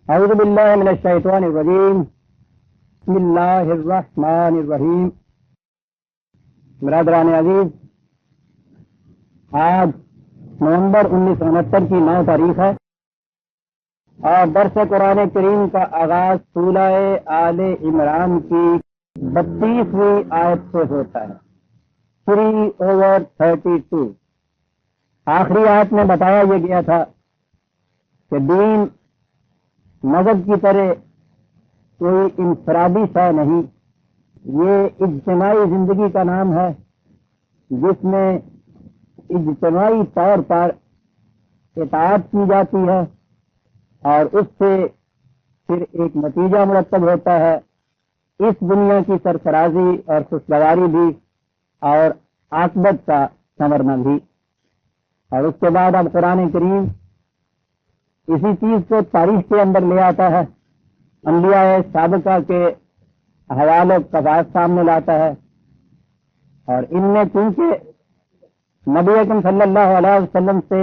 اعوذ باللہ من الشیطان الرجیم بسم اللہ الرحمن الرحیم۔ برادران عزیز، آج نومبر 1969 کی 9 تاریخ ہے اور درس قرآن کریم کا آغاز سورہ آل عمران کی 32ویں آیت سے ہوتا ہے، 3/32۔ آخری آیت میں بتایا یہ گیا تھا کہ دین مذہب کی طرح کوئی انفرادی شے نہیں، یہ اجتماعی زندگی کا نام ہے جس میں اجتماعی طور پر اطاعت کی جاتی ہے اور اس سے پھر ایک نتیجہ مرتب ہوتا ہے، اس دنیا کی سرفرازی اور خوشگواری بھی اور عاقبت کا سنورنا بھی۔ اور اس کے بعد اب قرآن کریم اسی چیز کو تاریخ کے اندر لے آتا ہے، انبیاء سابقہ کے حوالے قواعد سامنے لاتا ہے، اور ان میں چونکہ نبی اکرم صلی اللہ علیہ وسلم سے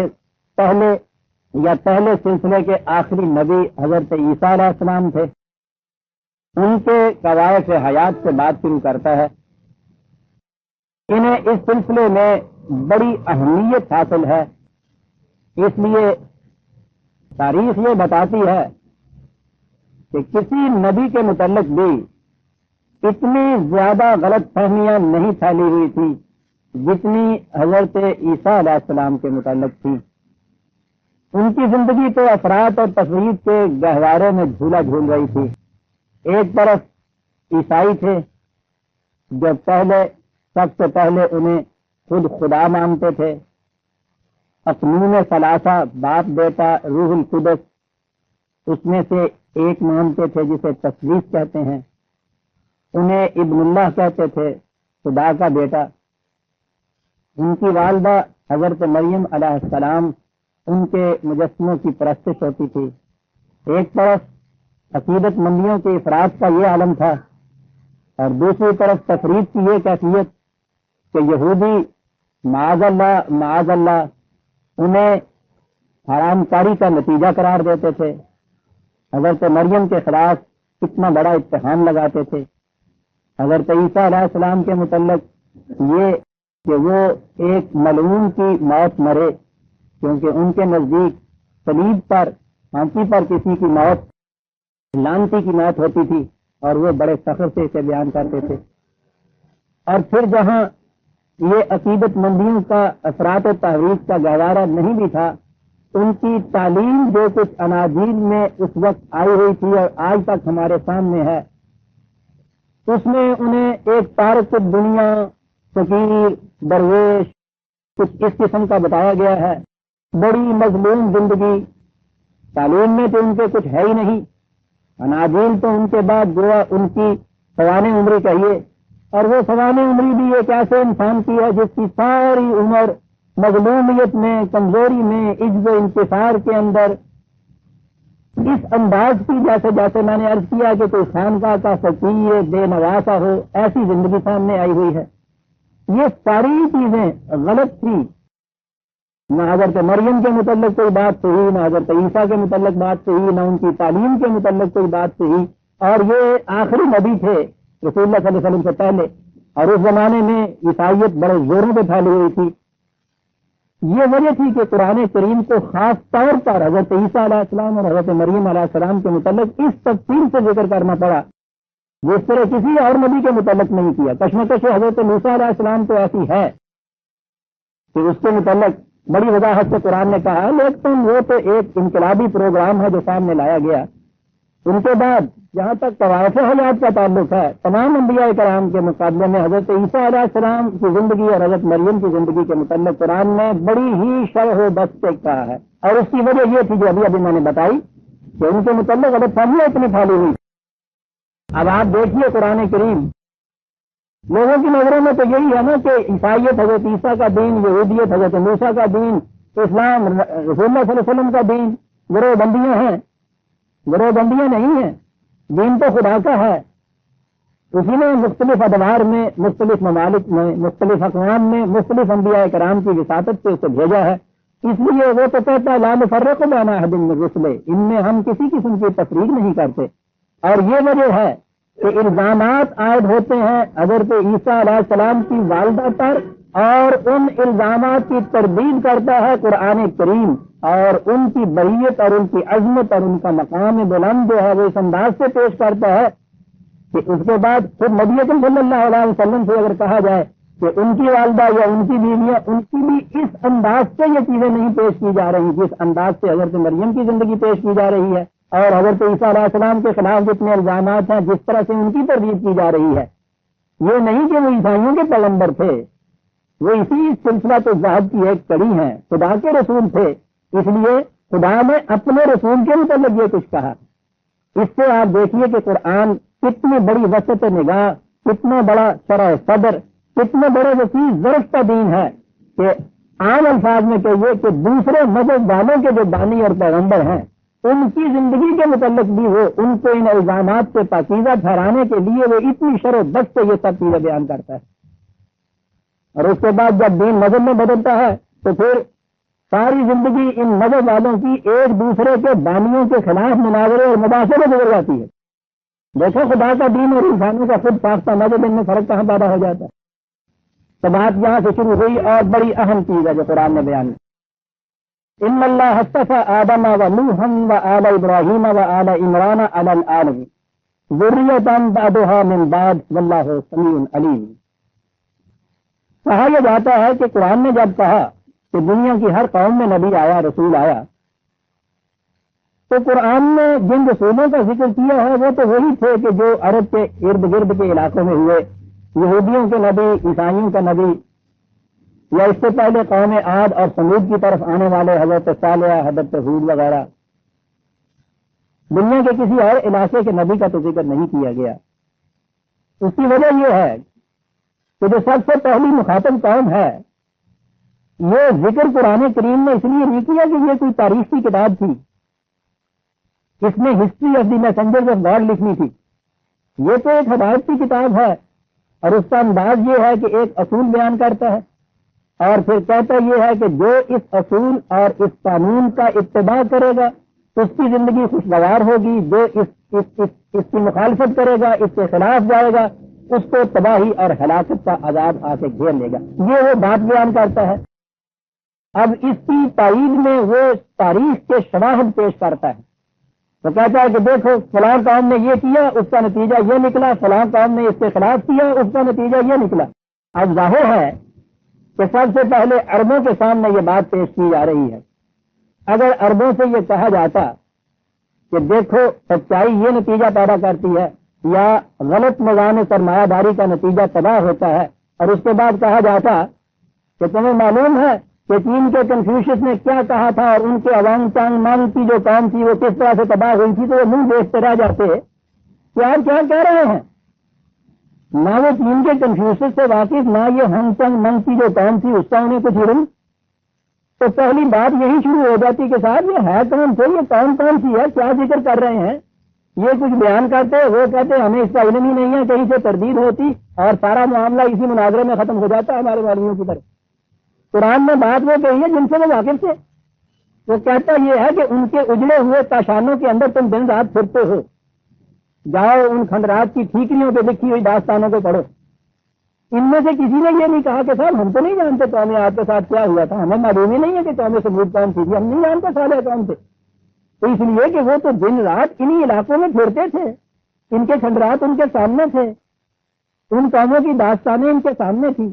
پہلے سلسلے کے آخری نبی حضرت عیسیٰ علیہ السلام تھے، ان کے قواعد حیات سے بات شروع کرتا ہے۔ انہیں اس سلسلے میں بڑی اہمیت حاصل ہے، اس لیے تاریخ یہ بتاتی ہے کہ کسی نبی کے متعلق بھی اتنی زیادہ غلط فہمیاں نہیں پھیلی ہوئی تھی جتنی حضرت عیسیٰ علیہ السلام کے متعلق تھی۔ ان کی زندگی تو افراد اور تفرید کے گہوارے میں جھولا جھول رہی تھی۔ ایک طرف عیسائی تھے جو سب سے پہلے انہیں خود خدا مانتے تھے، اقنوم ثلاثہ، باپ بیٹا روح القدس، اس میں سے ایک مانتے تھے جسے تثلیث کہتے ہیں، انہیں ابن اللہ کہتے تھے، خدا کا بیٹا۔ ان کی والدہ حضرت مریم علیہ السلام، ان کے مجسموں کی پرستش ہوتی تھی۔ ایک طرف عقیدت مندیوں کے افراد کا یہ عالم تھا اور دوسری طرف تفرید کی یہ کیفیت کہ یہودی معاذ اللہ انہیں حرام کاری کا نتیجہ قرار دیتے تھے، حضرت مریم کے خلاف کتنا بڑا اتہام لگاتے تھے۔ حضرت عیسیٰ علیہ السلام کے متعلق یہ کہ وہ ایک ملعون کی موت مرے، کیونکہ ان کے نزدیک صلیب پر پھانسی پر کسی کی موت لعنتی کی موت ہوتی تھی اور وہ بڑے فخر سے اسے بیان کرتے تھے۔ اور پھر جہاں یہ عقیدت مندیوں کا افراط و تحریف کا گہوارہ نہیں بھی تھا، ان کی تعلیم جو کچھ اناجیل میں اس وقت آئی ہوئی تھی اور آج تک ہمارے سامنے ہے، اس میں انہیں ایک تارک دنیا، فقیر، درویش، کچھ اس قسم کا بتایا گیا ہے۔ بڑی مظلوم زندگی، تعلیم میں تو ان کے کچھ ہے ہی نہیں، اناجیل تو ان کے بعد گویا ان کی سوانح عمری کہیے، اور وہ سوانح عمری بھی ایک ایسے انسان کی ہے جس کی ساری عمر مظلومیت میں، کمزوری میں، عجز و انکسار کے اندر اس انداز کی جیسے میں نے عرض کیا کہ کوئی خانقاہ کا فقیر بے نواسا ہو، ایسی زندگی سامنے آئی ہوئی ہے۔ یہ ساری چیزیں غلط تھی، نہ حضرت مریم کے متعلق کوئی بات صحیح، نہ حضرت عیسیٰ کے متعلق بات صحیح، نہ ان کی تعلیم کے متعلق کوئی بات صحیح، اور یہ آخری نبی تھے رسول اللہ صلی اللہ علیہ وسلم سے پہلے، اور اس زمانے میں عیسائیت بڑے زوروں پہ پھیلی ہوئی تھی۔ یہ وجہ تھی کہ قرآن کریم کو خاص طور پر حضرت عیسیٰ علیہ السلام اور حضرت مریم علیہ السلام کے متعلق اس تفصیل سے ذکر کرنا پڑا جس طرح کسی اور نبی کے متعلق نہیں کیا۔ کشمکش حضرت موسیٰ علیہ السلام تو ایسی ہے کہ اس کے متعلق بڑی وضاحت سے قرآن نے کہا، لیکن وہ تو ایک انقلابی پروگرام ہے جو سامنے لایا گیا۔ ان کے بعد جہاں تک طوائف حیات کا تعلق ہے، تمام انبیاء کرام کے مقابلے میں حضرت عیسیٰ علیہ السلام کی زندگی اور حضرت مریم کی زندگی کے متعلق قرآن نے بڑی ہی شرح و بسط سے کہا ہے، اور اس کی وجہ یہ تھی جو ابھی میں نے بتائی کہ ان کے متعلق غلط فہمیاں اتنی پھیلی ہوئی۔ اب آپ دیکھیے قرآن کریم، لوگوں کی نظروں میں تو یہی ہے نا کہ عیسائیت حضرت عیسیٰ کا دین، یہودیت حضرت موسیٰ کا دین، اسلام رسول اللہ صلی اللہ علیہ وسلم کا دین، گروہ بندیاں ہیں۔ گروہ بندیاں نہیں ہیں، دین تو خدا کا ہے۔ اسی نے مختلف ادوار میں، مختلف ممالک میں، مختلف اقوام میں، مختلف انبیاء کرام کی وساطت سے اسے بھیجا ہے اس لیے وہ تو کہتا ہے لا نفرق بین احد من رسلہ، ان میں ہم کسی قسم کی تفریق نہیں کرتے. اور یہ وجہ ہے کہ الزامات عائد ہوتے ہیں حضرت عیسیٰ علیہ السلام کی والدہ پر، اور ان الزامات کی تردید کرتا ہے قرآن کریم، اور ان کی بریت اور ان کی عظمت اور ان کا مقام بلند جو ہے وہ اس انداز سے پیش کرتا ہے کہ اس کے بعد خود نبی اکرم صلی اللہ علیہ وسلم سے اگر کہا جائے کہ ان کی والدہ یا ان کی بیویاں، ان کی بھی اس انداز سے یہ چیزیں نہیں پیش کی جا رہی جس انداز سے حضرت مریم کی زندگی پیش کی جا رہی ہے، اور حضرت عیسیٰ علیہ السلام کے خلاف جتنے الزامات ہیں جس طرح سے ان کی تردید کی جا رہی ہے. یہ نہیں کہ وہ عیسائیوں کے پیغمبر تھے، وہ اسی سلسلہ تو ذات کی ایک کڑی ہے، خدا کے رسول تھے، اس لیے خدا نے اپنے رسول کے متعلق یہ کچھ کہا. اس سے آپ دیکھیے کہ قرآن کتنی بڑی وسعت نگاہ، کتنا بڑا شرح صدر، کتنے بڑے وسیع ظرف کا دین ہے کہ عام الفاظ میں کہیے کہ دوسرے مذہب والوں کے جو بانی اور پیغمبر ہیں ان کی زندگی کے متعلق بھی ہو، ان کو ان الزامات سے پاکیزہ ٹھہرانے کے لیے وہ اتنی شرح بس سے یہ سب چیزیں بیان کرتا ہے. اور اس کے بعد جب دین مذہب میں بدلتا ہے تو پھر ساری زندگی ان مذہب والوں کی ایک دوسرے کے بانیوں کے خلاف مناظرے اور مباحثے میں گزر جاتی ہے. دیکھو خدا کا دین اور انسانوں کا خود ساختہ مذہب ان میں فرق کہاں پیدا ہو جاتا ہے. تو بات یہاں سے شروع ہوئی اور بڑی اہم چیز ہے جو قرآن نے بیان کی. ان اللہ اصطفى آدم ونوحا وآل ابراہیم وآل عمران علی العالمین ذریۃ بعضها من بعض واللہ سمیع علیم. کہا یہ جاتا ہے کہ قرآن نے جب کہا کہ دنیا کی ہر قوم میں نبی آیا، رسول آیا، تو قرآن نے جن رسولوں کا ذکر کیا ہے وہ تو وہی تھے کہ جو عرب کے ارد گرد کے علاقوں میں ہوئے، یہودیوں کے نبی، عیسائیوں کا نبی، یا اس سے پہلے قوم عاد اور سمود کی طرف آنے والے حضرت صالح، حضرت ہود وغیرہ. دنیا کے کسی اور علاقے کے نبی کا تو ذکر نہیں کیا گیا. اس کی وجہ یہ ہے کہ جو سب سے پہلی مخاطب قوم ہے، یہ ذکر قرآن کریم نے اس لیے نہیں کیا کہ یہ کوئی تاریخ کی کتاب تھی، اس میں history of the messengers of God لکھنی تھی. یہ تو ایک ہدایت کی کتاب ہے، اور اس کا انداز یہ ہے کہ ایک اصول بیان کرتا ہے اور پھر کہتا یہ ہے کہ جو اس اصول اور اس قانون کا اتباع کرے گا اس کی زندگی خوشگوار ہوگی، جو اس کی مخالفت کرے گا، اس کے خلاف جائے گا، اس کو تباہی اور ہلاکت کا عذاب آ کے گھیر لے گا. یہ وہ بات بیان کرتا ہے. اب اس کی تائید میں وہ تاریخ کے شواہد پیش کرتا ہے. تو کہتا ہے کہ دیکھو فلاں قوم نے یہ کیا، اس کا نتیجہ یہ نکلا، فلاں قوم نے اس کے خلاف کیا، اس کا نتیجہ یہ نکلا. اب ظاہر ہے کہ سب سے پہلے عربوں کے سامنے یہ بات پیش کی جا رہی ہے. اگر عربوں سے یہ کہا جاتا کہ دیکھو سچائی یہ نتیجہ پیدا کرتی ہے یا غلط نظام سرمایہ داری کا نتیجہ تباہ ہوتا ہے، اور اس کے بعد کہا جاتا کہ تمہیں معلوم ہے کہ چین کے کنفیوشس نے کیا کہا تھا اور ان کے عوام چانگ مانگ کی جو قوم تھی وہ کس طرح سے تباہ ہوئی تھی، تو وہ منہ دیکھتے رہ جاتے کہ آپ کیا کہہ رہے ہیں. نہ وہ چین کے کنفیوشس سے واقف، نہ یہ ہنگ چنگ منگ کی جو قوم تھی اس کا انہیں کچھ علم. تو پہلی بات یہی شروع ہو جاتی کہ صاحب یہ ہے کون سے، یہ کون سی ہے، کیا ذکر کر رہے ہیں، یہ کچھ بیان کرتے، وہ کہتے ہمیں اس کا علم ہی نہیں ہے، کہیں سے تردید ہوتی اور سارا معاملہ اسی مناظرے میں ختم ہو جاتا ہے ہمارے معلوموں کی طرف. قرآن نے بات وہ کہی ہے جن سے وہ واقف تھے. وہ کہتا یہ ہے کہ ان کے اجڑے ہوئے کاشانوں کے اندر تم دن رات پھرتے ہو، جاؤ ان کھنڈرات کی ٹھیکریوں پہ لکھی ہوئی داستانوں کو پڑھو. ان میں سے کسی نے یہ نہیں کہا کہ صاحب ہم تو نہیں جانتے قوم عاد کے ساتھ کیا ہوا تھا، ہمیں معلوم ہی نہیں ہے کہ قوم سمود کون تھی، ہم نہیں جانتے صالح کون تھے. تو اس لیے کہ وہ تو دن رات انہی علاقوں میں پھرتے تھے، ان کے کھنڈرات ان کے سامنے تھے، ان قوموں کی داستانیں ان کے سامنے تھی.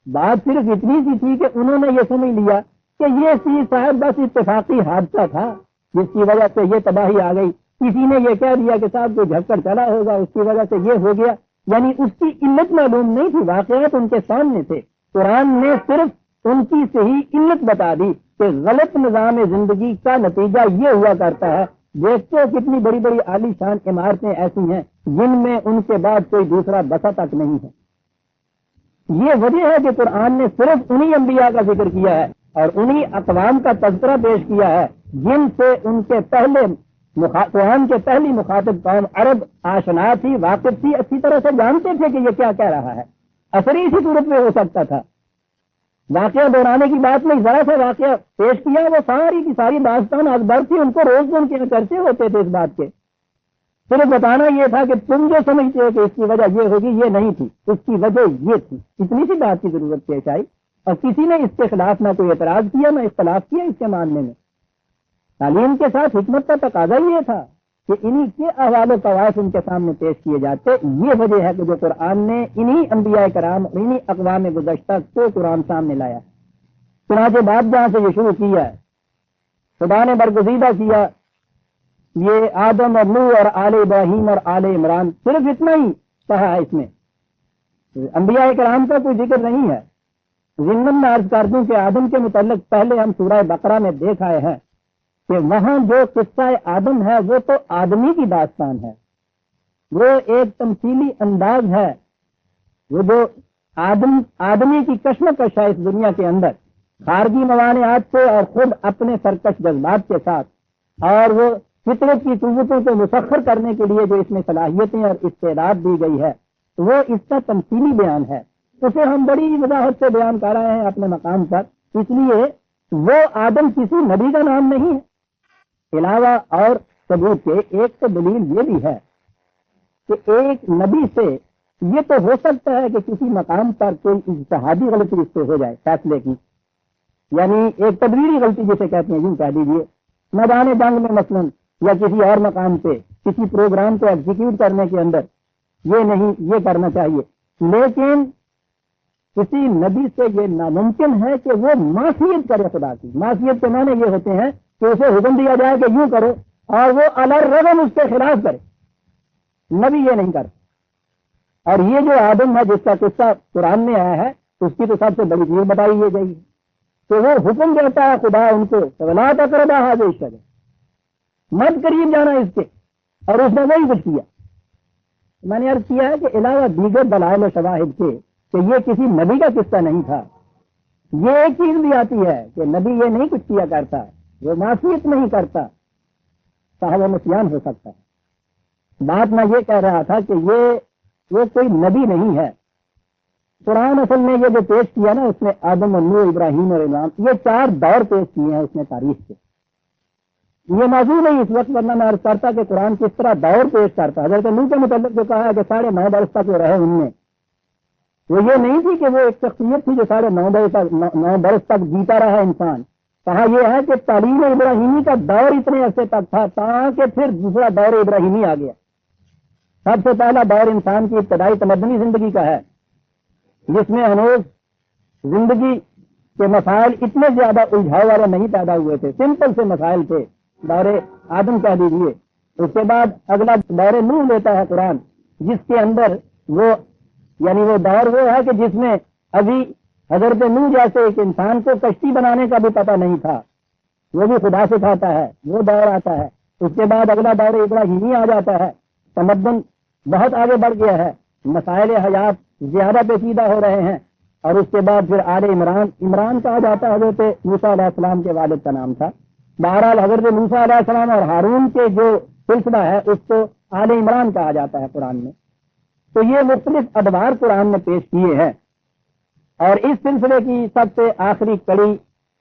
بات صرف اتنی سی تھی کہ انہوں نے یہ سمجھ لیا کہ یہ چیز صاحب بس اتفاقی حادثہ تھا جس کی وجہ سے یہ تباہی آ گئی. کسی نے یہ کہہ دیا کہ صاحب کوئی جھک کر چلا ہوگا اس کی وجہ سے یہ ہو گیا، یعنی اس کی علت معلوم نہیں تھی، واقعات ان کے سامنے تھے. قرآن نے صرف ان کی صحیح علت بتا دی کہ غلط نظام زندگی کا نتیجہ یہ ہوا کرتا ہے. دیکھتے ہو کتنی بڑی بڑی عالی شان عمارتیں ایسی ہیں جن میں ان کے بعد کوئی دوسرا بسا تک نہیں ہے. یہ وجہ ہے کہ قرآن نے صرف انہی انبیاء کا ذکر کیا ہے اور انہی اقوام کا تذکرہ پیش کیا ہے جن سے ان کے پہلے قرآن کے پہلی مخاطب قوم عرب آشنا تھی، واقف تھی، اچھی طرح سے جانتے تھے کہ یہ کیا کہہ رہا ہے. اثر اسی صورت میں ہو سکتا تھا واقعہ دہرانے کی بات نہیں، ذرا سا واقعہ پیش کیا، وہ ساری کی ساری داستان اکبر تھی، ان کو روز ان کے چرچے ہوتے تھے اس بات کے. صرف بتانا یہ تھا کہ تم جو سمجھتے ہو کہ اس کی وجہ یہ ہوگی، یہ نہیں تھی، اس کی وجہ یہ تھی. اتنی سی بات کی ضرورت پیش آئی اور کسی نے اس کے خلاف نہ کوئی اعتراض کیا نہ اختلاف کیا اس کے ماننے میں. تعلیم کے ساتھ حکمت کا تقاضا یہ تھا کہ انہی کے احوال و قواعد ان کے سامنے پیش کیے جاتے. یہ وجہ ہے کہ جو قرآن نے انہی انبیاء کرام اور انہی اقوام گزشتہ کو قرآن سامنے لایا. چنانچہ بات جہاں سے یہ شروع کیا ہے، خدا نے برگزیدہ کیا یہ آدم اور نوح اور آل ابراہیم اور آل عمران، صرف اتنا ہی کہا ہے. اس میں انبیاء کرام کا کوئی ذکر نہیں ہے. ضمن میں عرض کر دوں کہ آدم کے متعلق پہلے ہم سورہ بقرہ میں دیکھ آئے ہیں کہ وہاں جو قصہ آدم ہے وہ تو آدمی کی داستان ہے، وہ ایک تمثیلی انداز ہے، وہ جو آدمی کی کشمکش ہے اس دنیا کے اندر، خارجی موانعات سے اور خود اپنے سرکش جذبات کے ساتھ، اور وہ فطرت کی قوتوں کو مسخر کرنے کے لیے جو اس میں صلاحیتیں اور استعداد دی گئی ہے، وہ اس کا تمثیلی بیان ہے. اسے ہم بڑی وضاحت سے بیان کر رہے ہیں اپنے مقام پر. اس لیے وہ آدم کسی نبی کا نام نہیں ہے. علاوہ اور ثبوت کے ایک تو دلیل یہ بھی ہے کہ ایک نبی سے یہ تو ہو سکتا ہے کہ کسی مقام پر کوئی اجتہادی غلطی اس سے ہو جائے فیصلے کی، یعنی ایک تدبیری غلطی جسے کہتے ہیں، یوں کہہ دیجیے میدان جنگ میں مثلاً یا کسی اور مقام پہ کسی پروگرام کو ایگزیکیوٹ کرنے کے اندر یہ نہیں، یہ کرنا چاہیے. لیکن کسی نبی سے یہ ناممکن ہے کہ وہ معصیت کرے خدا کی. معصیت کے معنی یہ ہوتے ہیں کہ اسے حکم دیا جائے کہ یوں کرو اور وہ الرغم اس کے خلاف کرے. نبی یہ نہیں کرتا. اور یہ جو آدم ہے جس کا قصہ قرآن میں آیا ہے، اس کی تو سب سے بڑی چیز بتائی یہ گئی کہ وہ حکم دیتا ہے خدا ان کو وَلَا تَقْرَبَا هَٰذِهِ الشَّجَرَةَ، مت قریب جانا اس کے، اور اس نے وہی کچھ کیا. میں نے عرض کیا ہے کہ علاوہ دیگر دلائل و شواہد کے کہ یہ کسی نبی کا قصہ نہیں تھا، یہ ایک چیز بھی آتی ہے کہ نبی یہ نہیں کچھ کیا کرتا، وہ معصیت نہیں کرتا، صاحب نسیان ہو سکتا ہے. بات میں یہ کہہ رہا تھا کہ وہ کوئی نبی نہیں ہے. قرآن اصل میں یہ جو پیش کیا نا، اس نے آدم اور نوح، ابراہیم اور امام، یہ 4 دور پیش کیے ہیں اس نے تاریخ کے. یہ موضوع نہیں اس وقت، ورنہ میں عرض کرتا کہ قرآن کس طرح دور پیش کرتا. حضرت نوح کے متعلق جو کہا ہے کہ 9.5 برس تک وہ رہے ان میں، وہ یہ نہیں تھی کہ وہ ایک شخصیت تھی جو 9.5 برس تک جیتا رہا انسان. کہا یہ ہے کہ تعلیم ابراہیمی کا دور اتنے عرصے تک تھا تاکہ پھر دوسرا دور ابراہیمی آ گیا. سب سے پہلا دور انسان کی ابتدائی تمدنی زندگی کا ہے، جس میں ہنوز زندگی کے مسائل اتنے زیادہ الجھاؤ والے نہیں پیدا ہوئے تھے، سمپل سے مسائل تھے. دور آدم کہہ دیجیے. اس کے بعد اگلا دور نوح لیتا ہے قرآن، جس کے اندر وہ یعنی وہ دور وہ ہے کہ جس میں ابھی حضرت نوح جیسے ایک انسان کو کشتی بنانے کا بھی پتہ نہیں تھا، وہ بھی خدا سے کھاتا ہے، وہ دور آتا ہے. اس کے بعد اگلا دور ابراہیمی آ جاتا ہے. تمدن بہت آگے بڑھ گیا ہے، مسائل حیات زیادہ پیچیدہ ہو رہے ہیں. اور اس کے بعد پھر آل عمران کہا جاتا ہے، حضرت موسیٰ علیہ السلام کے والد کا نام تھا. بہرحال حضرت موسیٰ علیہ السلام اور ہارون کے جو سلسلہ ہے اس کو آل عمران کہا جاتا ہے قرآن میں. تو یہ مختلف ادوار قرآن نے پیش کیے ہیں، اور اس سلسلے کی سب سے آخری کڑی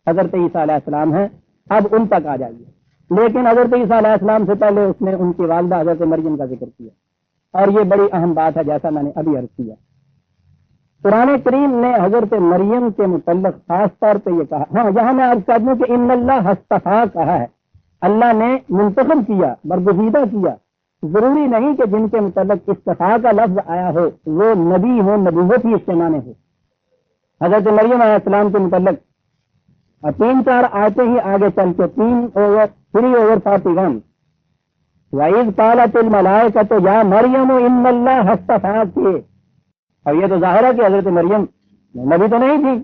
حضرت عیسیٰ علیہ السلام ہے. اب ان تک آ جائیے. لیکن حضرت عیسیٰ علیہ السلام سے پہلے اس نے ان کی والدہ حضرت مریم کا ذکر کیا، اور یہ بڑی اہم بات ہے جیسا میں نے ابھی عرض کیا. قرآن کریم نے حضرت مریم کے متعلق خاص طور پہ یہ کہا، ہاں یہاں میں عرض کر دوں کہ ان اللہ اصطفیٰ کہا ہے، اللہ نے منتخب کیا، برگزیدہ کیا. ضروری نہیں کہ جن کے متعلق اصطفیٰ کا لفظ آیا ہو وہ نبی ہو، نبوت ہی اس کے معنی ہو. حضرت مریم علیہ السلام کے متعلق 3-4 آیتیں ہی آگے چل کے 3/41 وَإِذْ قَالَتِ الْمَلَائِكَةُ يَا مَرْيَمُ إِنَّ اللَّهَ اصْطَفَاكِ. اور یہ تو ظاہر ہے کہ حضرت مریم نبی تو نہیں تھی،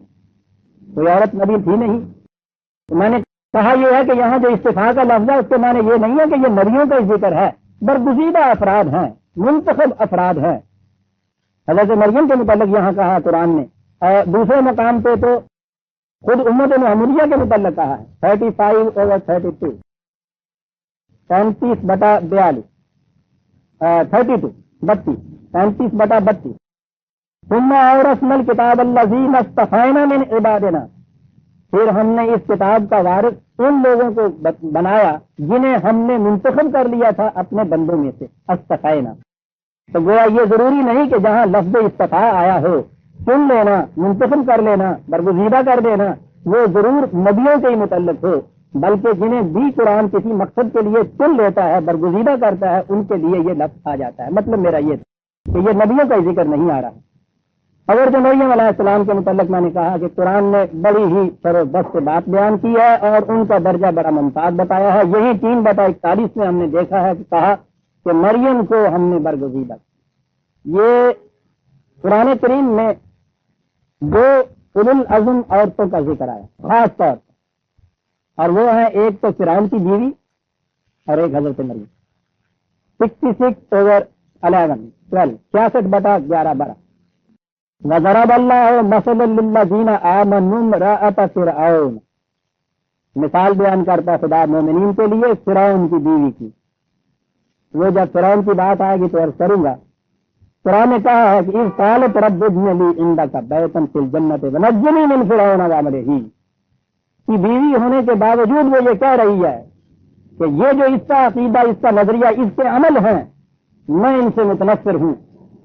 کوئی عورت نبی تھی نہیں. تو میں نے کہا یہ ہے کہ یہاں جو استفاء کا لفظ ہے اس کے معنی یہ نہیں ہے کہ یہ نبیوں کا ذکر ہے، برگزیدہ افراد ہیں، منتخب افراد ہیں. حضرت مریم کے متعلق یہاں کہا قرآن نے، اور دوسرے مقام پہ تو خود امت محمدیہ کے متعلق کہا ہے 35/32 35/42 32 35/32. ثم اورثنا الکتاب الذین اصطفینا من عبادنا، پھر ہم نے اس کتاب کا وارث ان لوگوں کو بنایا جنہیں ہم نے منتخب کر لیا تھا اپنے بندوں میں سے، اصطفینا۔ تو گویا یہ ضروری نہیں کہ جہاں لفظ اصطفیٰ آیا ہو چن لینا، منتخب کر لینا، برگزیدہ کر دینا، وہ ضرور نبیوں کے ہی متعلق ہو، بلکہ جنہیں بھی قرآن کسی مقصد کے لیے چن لیتا ہے، برگزیدہ کرتا ہے، ان کے لیے یہ لفظ آ جاتا ہے۔ مطلب میرا یہ کہ یہ نبیوں کا ہی ذکر نہیں آ رہا۔ اگر جو مریم علیہ السلام کے متعلق میں نے کہا کہ قرآن نے بڑی ہی سر و بست سے بات بیان کی ہے اور ان کا درجہ بڑا ممتاز بتایا ہے۔ یہی 3/41 میں ہم نے دیکھا ہے کہ کہا کہ مریم کو ہم نے برگزیدہ کیا۔ یہ قرآن کریم میں دو اولو العزم عورتوں کا ذکر آیا خاص طور پر، اور وہ ہے ایک تو فرعون کی بیوی اور ایک حضرت مریم۔ 66/11 66/11 وضرب اللہ مثلا للذین آمنوا امرأۃ فرعون، مثال بیان کرتا خدا مومنین کے لیے فرعون کی بیوی کی۔ وہ جب فرعون کی بات آئے گی تو عرض کروں گا۔ قرآن نے کہا ہے کہ اذ قالت رب ابن لی عندک بیتا فی الجنۃ ونجنی من فرعون وعملہ، کی بیوی ہونے کے باوجود وہ یہ کہہ رہی ہے کہ یہ جو اس کا عقیدہ، اس کا نظریہ، اس کے عمل ہیں، میں ان سے متنفر ہوں،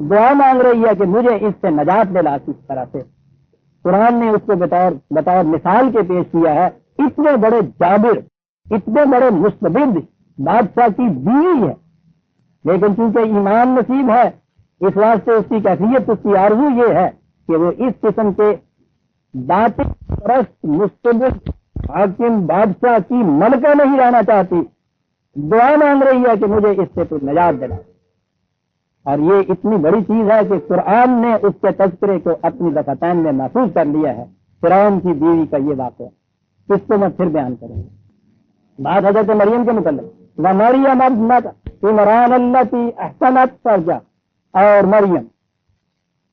دعا مانگ رہی ہے کہ مجھے اس سے نجات دلا کس طرح سے۔ قرآن نے اس کو بطور مثال کے پیش کیا ہے۔ اتنے بڑے جابر، اتنے بڑے مستبد بادشاہ کی بیوی ہے، لیکن چونکہ ایمان نصیب ہے اس واسطے اس کی کیفیت، اس کی آرزو یہ ہے کہ وہ اس قسم کے باطل پرست مستبد حاکم بادشاہ کی ملکہ نہیں رہنا چاہتی، دعا مانگ رہی ہے کہ مجھے اس سے تو نجات دلا۔ اور یہ اتنی بڑی چیز ہے کہ قرآن نے اس کے تذکرے کو اپنی دفعتین میں محفوظ کر لیا ہے۔ فرعون کی بیوی کا یہ واقعہ، اس کو میں پھر بیان کروں گا۔ بات حضرت مریم کے متعلق، وَمَرْيَمَ ابْنَتَ عِمْرَانَ الَّتِي أَحْسَنَتْ فَرْجَهَا، اور مریم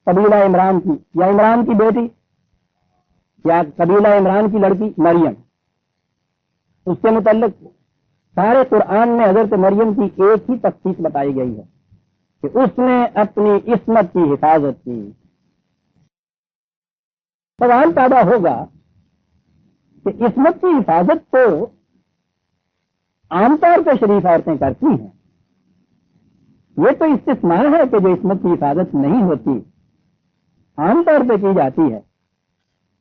قبیلہ عمران کی یا عمران کی بیٹی یا قبیلہ عمران کی لڑکی مریم، اس کے متعلق سارے قرآن میں حضرت مریم کی ایک ہی تخصیص بتائی گئی ہے کہ اس نے اپنی عصمت کی حفاظت کی۔ سوال پیدا ہوگا کہ عصمت کی حفاظت تو عام طور پہ شریف عورتیں کرتی ہیں، یہ تو استثناء ہے کہ جو عصمت کی حفاظت نہیں ہوتی عام طور پہ کی جاتی ہے۔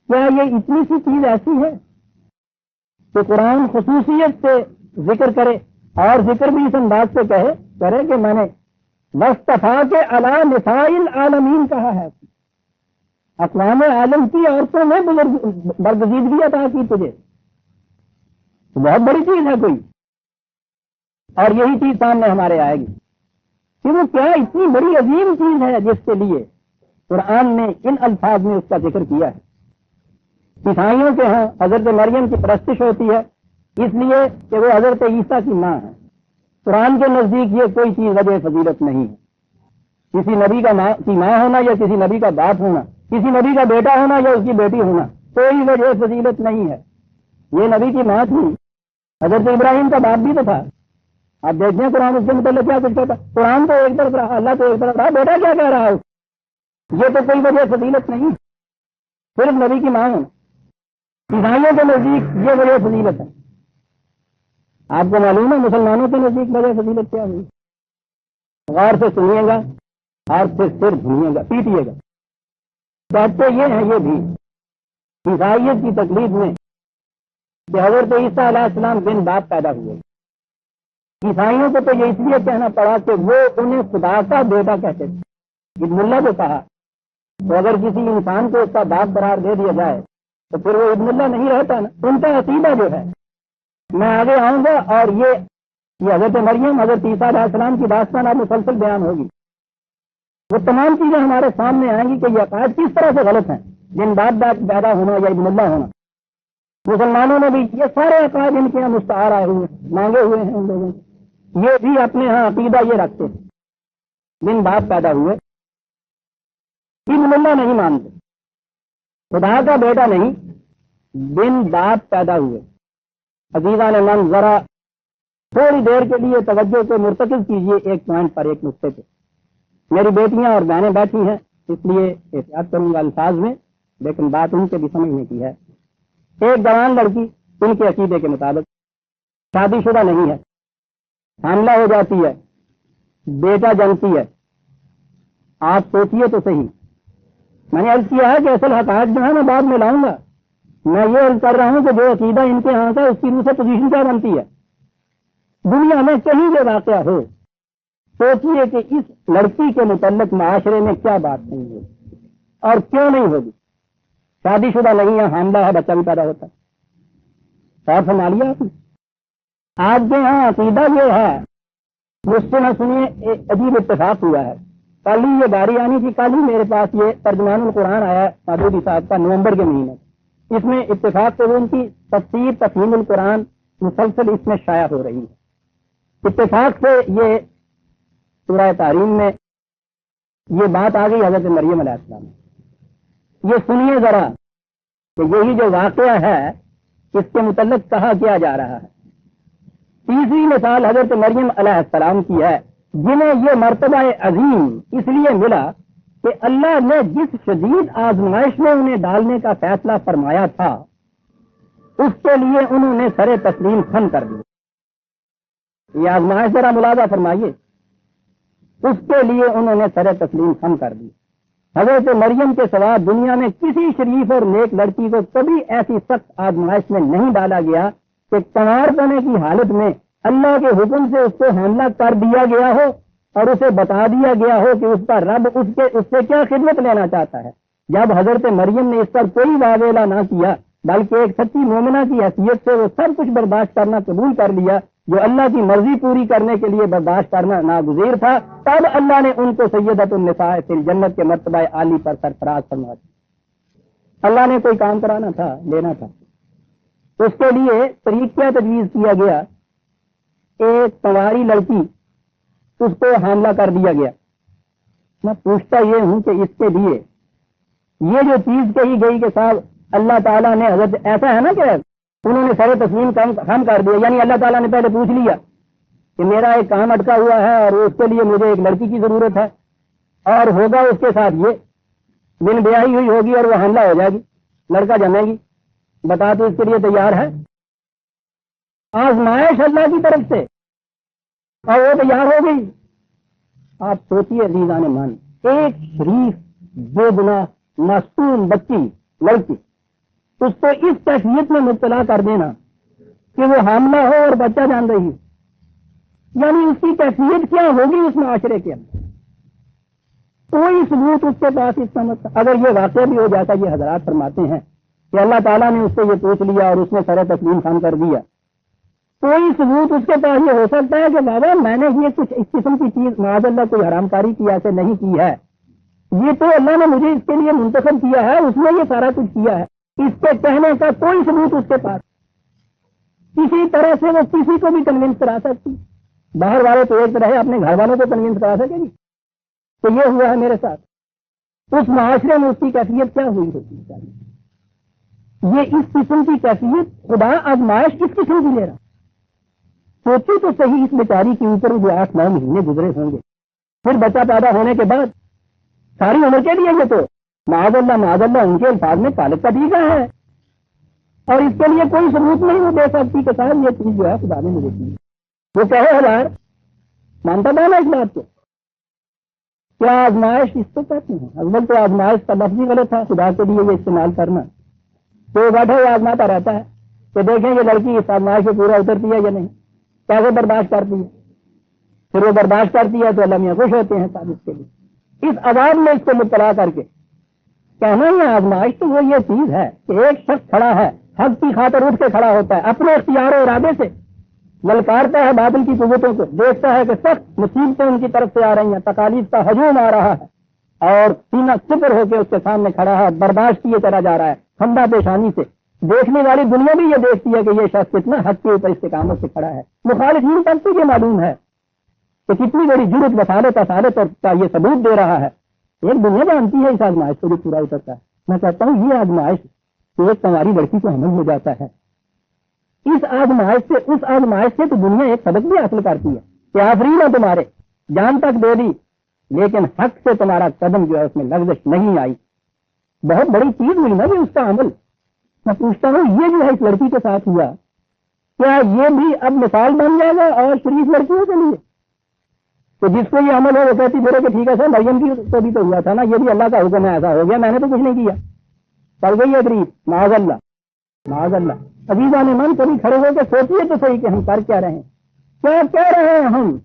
کیا یہ اتنی سی چیز ایسی ہے کہ قرآن خصوصیت سے ذکر کرے اور ذکر بھی اس انداز سے کرے کہ میں نے وَاصْطَفَاكَ عَلَىٰ نِسَاءِ الْعَالَمِينَ کہا ہے، اقوام عالم کی عورتوں میں برگزیدگی عطا کی تجھے، تو بہت بڑی چیز ہے کوئی۔ اور یہی چیز سامنے ہمارے آئے گی کہ وہ کیا اتنی بڑی عظیم چیز ہے جس کے لیے قرآن نے ان الفاظ میں اس کا ذکر کیا ہے۔ عیسائیوں کے ہاں حضرت مریم کی پرستش ہوتی ہے اس لیے کہ وہ حضرت عیسیٰ کی ماں ہے۔ قرآن کے نزدیک یہ کوئی چیز وجہ فضیلت نہیں ہے۔ کسی نبی کی ماں ہونا یا کسی نبی کا باپ ہونا، کسی نبی کا بیٹا ہونا یا اس کی بیٹی ہونا، کوئی وجہ فضیلت نہیں ہے۔ یہ نبی کی ماں تھی، حضرت ابراہیم کا باپ بھی تو تھا۔ آپ دیکھتے ہیں قرآن اس کے متعلق کیا کچھ کہتا، قرآن تو ایک طرف رہا، اللہ تو ایک طرف رہا، بیٹا کیا کہہ رہا ہے، یہ تو کوئی وجہ فضیلت نہیں، صرف نبی کی ماں ہونا۔ عیسائیوں کے نزدیک یہ وجہ فضیلت ہے۔ آپ کو معلوم ہے مسلمانوں کے نزدیک وجہ فضیلت کیا ہوئی؟ غور سے سنیے گا اور پھر سر بھونیے گا، پیٹیے گا۔ کہتے یہ ہیں یہ بھی عیسائیت کی تقلید میں کہ حضرت عیسیٰ علیہ السلام بن باپ پیدا ہوئے۔ عیسائیوں کو تو یہ اس لیے کہنا پڑا کہ وہ انہیں خدا کا بیٹا کہتے تھے۔ ابن اللہ کو کہا تو اگر کسی انسان کو اس کا باپ قرار دے دیا جائے تو پھر وہ ابن اللہ نہیں رہتا نا۔ ان کا عقیدہ جو ہے، میں آگے آؤں گا اور یہ حضرت مریم، حضرت عیسیٰ علیہ السلام کی داستان اب مسلسل بیان ہوگی۔ وہ تمام چیزیں ہمارے سامنے آئیں گی کہ یہ عقائد کس طرح سے غلط ہیں، بن باپ پیدا ہونا یا ابن اللہ ہونا۔ مسلمانوں نے بھی یہ سارے عقائد ان کے یہاں مستعار آئے ہوئے مانگے ہوئے ہیں ان لوگوں سے، یہ بھی اپنے ہاں عقیدہ یہ رکھتے ہیں، بن باپ پیدا ہوئے، ابن اللہ نہیں مانتے، خدا کا بیٹا نہیں، بن باپ پیدا ہوئے۔ عزیزان من ذرا تھوڑی دیر کے لیے توجہ کو مرتکز کیجیے ایک پوائنٹ پر، ایک نقطے پہ۔ میری بیٹیاں اور بہنیں بیٹھی ہیں، اس لیے احتیاط کروں گا الفاظ میں، لیکن بات ان کے بھی سمجھنے کی ہے۔ ایک جوان لڑکی ان کے عقیدے کے مطابق شادی شدہ نہیں ہے، حاملہ ہو جاتی ہے، بیٹا جنتی ہے۔ آپ سوچئے تو صحیح، میں نے عرض کیا ہے کہ اصل حقائق جو ہے میں بعد میں لاؤں گا، میں یہ عرض کر رہا ہوں کہ جو عقیدہ ان کے ہاں کا اس کی روح سے پوزیشن کیا بنتی ہے دنیا میں کہیں جو واقعہ ہو۔ سوچئے کہ اس لڑکی کے متعلق معاشرے میں کیا بات نہیں ہوگی اور کیوں نہیں ہوگی۔ شادی شدہ نہیں ہے، حاملہ ہے، بچہ بھی پیدا ہوتا ہے۔ اور فرما لیا آپ نے، آپ کے یہاں عقیدہ یہ ہے، مجھ سے نہ سنیے، ایک عجیب اتفاق ہوا ہے۔ کل ہی یہ گاڑی آنی تھی، کل ہی میرے پاس یہ ترجمان القرآن آیا مودودی صاحب کا، نومبر کے مہینے۔ اس میں اتفاق سے ان کی تفسیر تفہیم القرآن مسلسل اس میں شائع ہو رہی ہے۔ اتفاق سے یہ سورہ تحریم میں یہ بات آ گئی حضرت مریم علیہ السلام۔ یہ سنیے ذرا کہ یہی جو واقعہ ہے اس کے متعلق کہا کیا جا رہا ہے۔ تیسری مثال حضرت مریم علیہ السلام کی ہے، جنہیں یہ مرتبہ عظیم اس لیے ملا کہ اللہ نے جس شدید آزمائش میں انہیں ڈالنے کا فیصلہ فرمایا تھا اس کے لیے انہوں نے سر تسلیم خم کر دیا۔ یہ آزمائش ذرا ملاحظہ فرمائیے، اس کے لیے انہوں نے سر تسلیم خم کر دی۔ حضرت مریم کے سوا دنیا میں کسی شریف اور نیک لڑکی کو کبھی ایسی سخت آزمائش میں نہیں ڈالا گیا کہ کنوار پنے کی حالت میں اللہ کے حکم سے اس کو حاملہ کر دیا گیا ہو اور اسے بتا دیا گیا ہو کہ اس کا رب اس سے کیا خدمت لینا چاہتا ہے۔ جب حضرت مریم نے اس پر کوئی واویلا نہ کیا بلکہ ایک سچی مومنہ کی حیثیت سے وہ سب کچھ برداشت کرنا قبول کر لیا جو اللہ کی مرضی پوری کرنے کے لیے برداشت کرنا ناگزیر تھا، تب اللہ نے ان کو سیدۃ النساء فی الجنت کے مرتبہ عالی پر سرفراز فرما دیا۔ اللہ نے کوئی کام کرانا تھا، لینا تھا، اس کے لیے طریق کیا تجویز کیا گیا؟ ایک کنواری لڑکی اس کو حاملہ کر دیا گیا۔ میں پوچھتا یہ ہوں کہ اس کے لیے یہ جو چیز کہی گئی کہ صاحب اللہ تعالیٰ نے حضرت ایسا ہے نا کہ انہوں نے سر تسلیم خم کر دیا، یعنی اللہ تعالیٰ نے پہلے پوچھ لیا کہ میرا ایک کام اٹکا ہوا ہے اور اس کے لیے مجھے ایک لڑکی کی ضرورت ہے اور ہوگا اس کے ساتھ یہ دن بیاہی ہوئی ہوگی اور وہ حاملہ ہو جائے گی، لڑکا جمے گی، بتا تو اس کے لیے تیار ہے؟ آزمائش اللہ کی طرف سے اور وہ تیار ہو گئی۔ آپ سوچیے عزیزان من، ایک شریف بے گناہ معصوم بچی لڑکی اس کو اس کیفیت میں مبتلا کر دینا کہ وہ حاملہ ہو اور بچہ جان رہی ہے، یعنی اس کی کیفیت کیا ہوگی اس معاشرے کے اندر؟ کوئی ثبوت اس کے پاس اس کا مطلب اگر یہ واقعہ بھی ہو جاتا، یہ حضرات فرماتے ہیں کہ اللہ تعالیٰ نے اس سے یہ پوچھ لیا اور اس نے سر تسلیم خم کر دیا، کوئی ثبوت اس کے پاس یہ ہو سکتا ہے کہ بابا میں نے یہ کچھ اس قسم کی چیز معاذ اللہ کوئی حرام کاری کی ایسے نہیں کی ہے، یہ تو اللہ نے مجھے اس کے لیے منتخب کیا ہے، اس نے یہ سارا کچھ کیا ہے، اس کے کہنے کا کوئی ثبوت اس کے پاس؟ کسی طرح سے وہ کسی کو بھی کنونس کرا سکتی، باہر والے تو ایک طرح اپنے گھر والوں کو کنونس کرا سکے گی تو یہ ہوا ہے میرے ساتھ، اس معاشرے میں اس کی کیفیت کیا ہوئی ہوتی ہے؟ یہ اس قسم کی کیفیت خدا آزمائش کس قسم کی لے رہا؟ سوچو تو صحیح، اس بیچاری کے اوپر جو 8-9 مہینے گزرے ہوں گے، پھر بچہ پیدا ہونے کے بعد ساری عمر کے لیے یہ تو معاذ اللہ ان کے الفاظ میں طالب کا دیگا ہے اور اس کے لیے کوئی ثبوت نہیں وہ دے سکتی کہ صاحب یہ چیز جو ہے خدا نے مجھے دی۔ وہ کہے ہزار مانتا تھا نا اس بات کو؟ کیا آزمائش اس کو کہتے ہیں؟ اول تو آزمائش کا لفظ ہی غلط ہے، خدا کے لیے یہ استعمال کرنا، تو بیٹھا یہ آزماتا رہتا ہے کہ دیکھیں یہ لڑکی اس آزمائش سے پورا اترتی ہے یا نہیں، کیسے برداشت کرتی ہے، پھر وہ برداشت کرتی ہے تو اللہ میاں خوش ہوتے ہیں صاحب اس کے لیے۔ اس عذاب میں اس کو مبتلا کر کے کہنا یہ آزمائش تو وہ یہ چیز ہے کہ ایک شخص کھڑا ہے، حق کی خاطر اٹھ کے کھڑا ہوتا ہے، اپنے اختیار و ارادے سے للکارتا ہے باطل کی قوتوں کو، دیکھتا ہے کہ سخت مصیبتیں ان کی طرف سے آ رہی ہیں، تکالیف کا ہجوم آ رہا ہے اور سینہ سپر ہو کے اس کے سامنے کھڑا ہے، برداشت کیے چلا جا رہا ہے خندہ پیشانی سے۔ دیکھنے والی دنیا بھی یہ دیکھتی ہے کہ یہ شخص کتنا حق کے اوپر استقامت سے کھڑا ہے، مخالفین تک تو یہ معلوم ہے کہ کتنی بڑی جرت وسالت اصالت اور کا یہ ثبوت دے رہا ہے۔ ایک دنیا جانتی ہے اس آزمائش کو جو پورا اترتا ہے۔ میں کہتا ہوں یہ آزمائش ایک کنواری لڑکی کو حمل ہو جاتا ہے، اس آزمائش سے تو دنیا ایک سبق بھی حاصل کرتی ہے کہ آفرین ہے تمہارے، جان تک دے دی، لیکن حق سے تمہارا قدم جو ہے اس میں لغزش نہیں آئی. بہت بڑی چیز ہوئی نا یہ اس کا عمل. میں پوچھتا ہوں یہ جو ہے اس لڑکی کے ساتھ ہوا, کیا یہ بھی اب مثال بن جائے گا اور شریف لڑکیوں کے لیے؟ تو جس کو یہ عمل ہو وہ کہتی پھر کہ ٹھیک ہے سر مریم کی تو بھی تو ہوا تھا نا, یہ بھی اللہ کا حکم ہے, ایسا ہو گیا, میں نے تو کچھ نہیں کیا, چل گئی ہے تقریب. معاذ اللہ معاذ اللہ. عزیزان من کبھی کھڑے ہو کے سوچیے تو صحیح کہ ہم کر کیا رہے ہیں, کیا کہہ رہے ہیں ہم.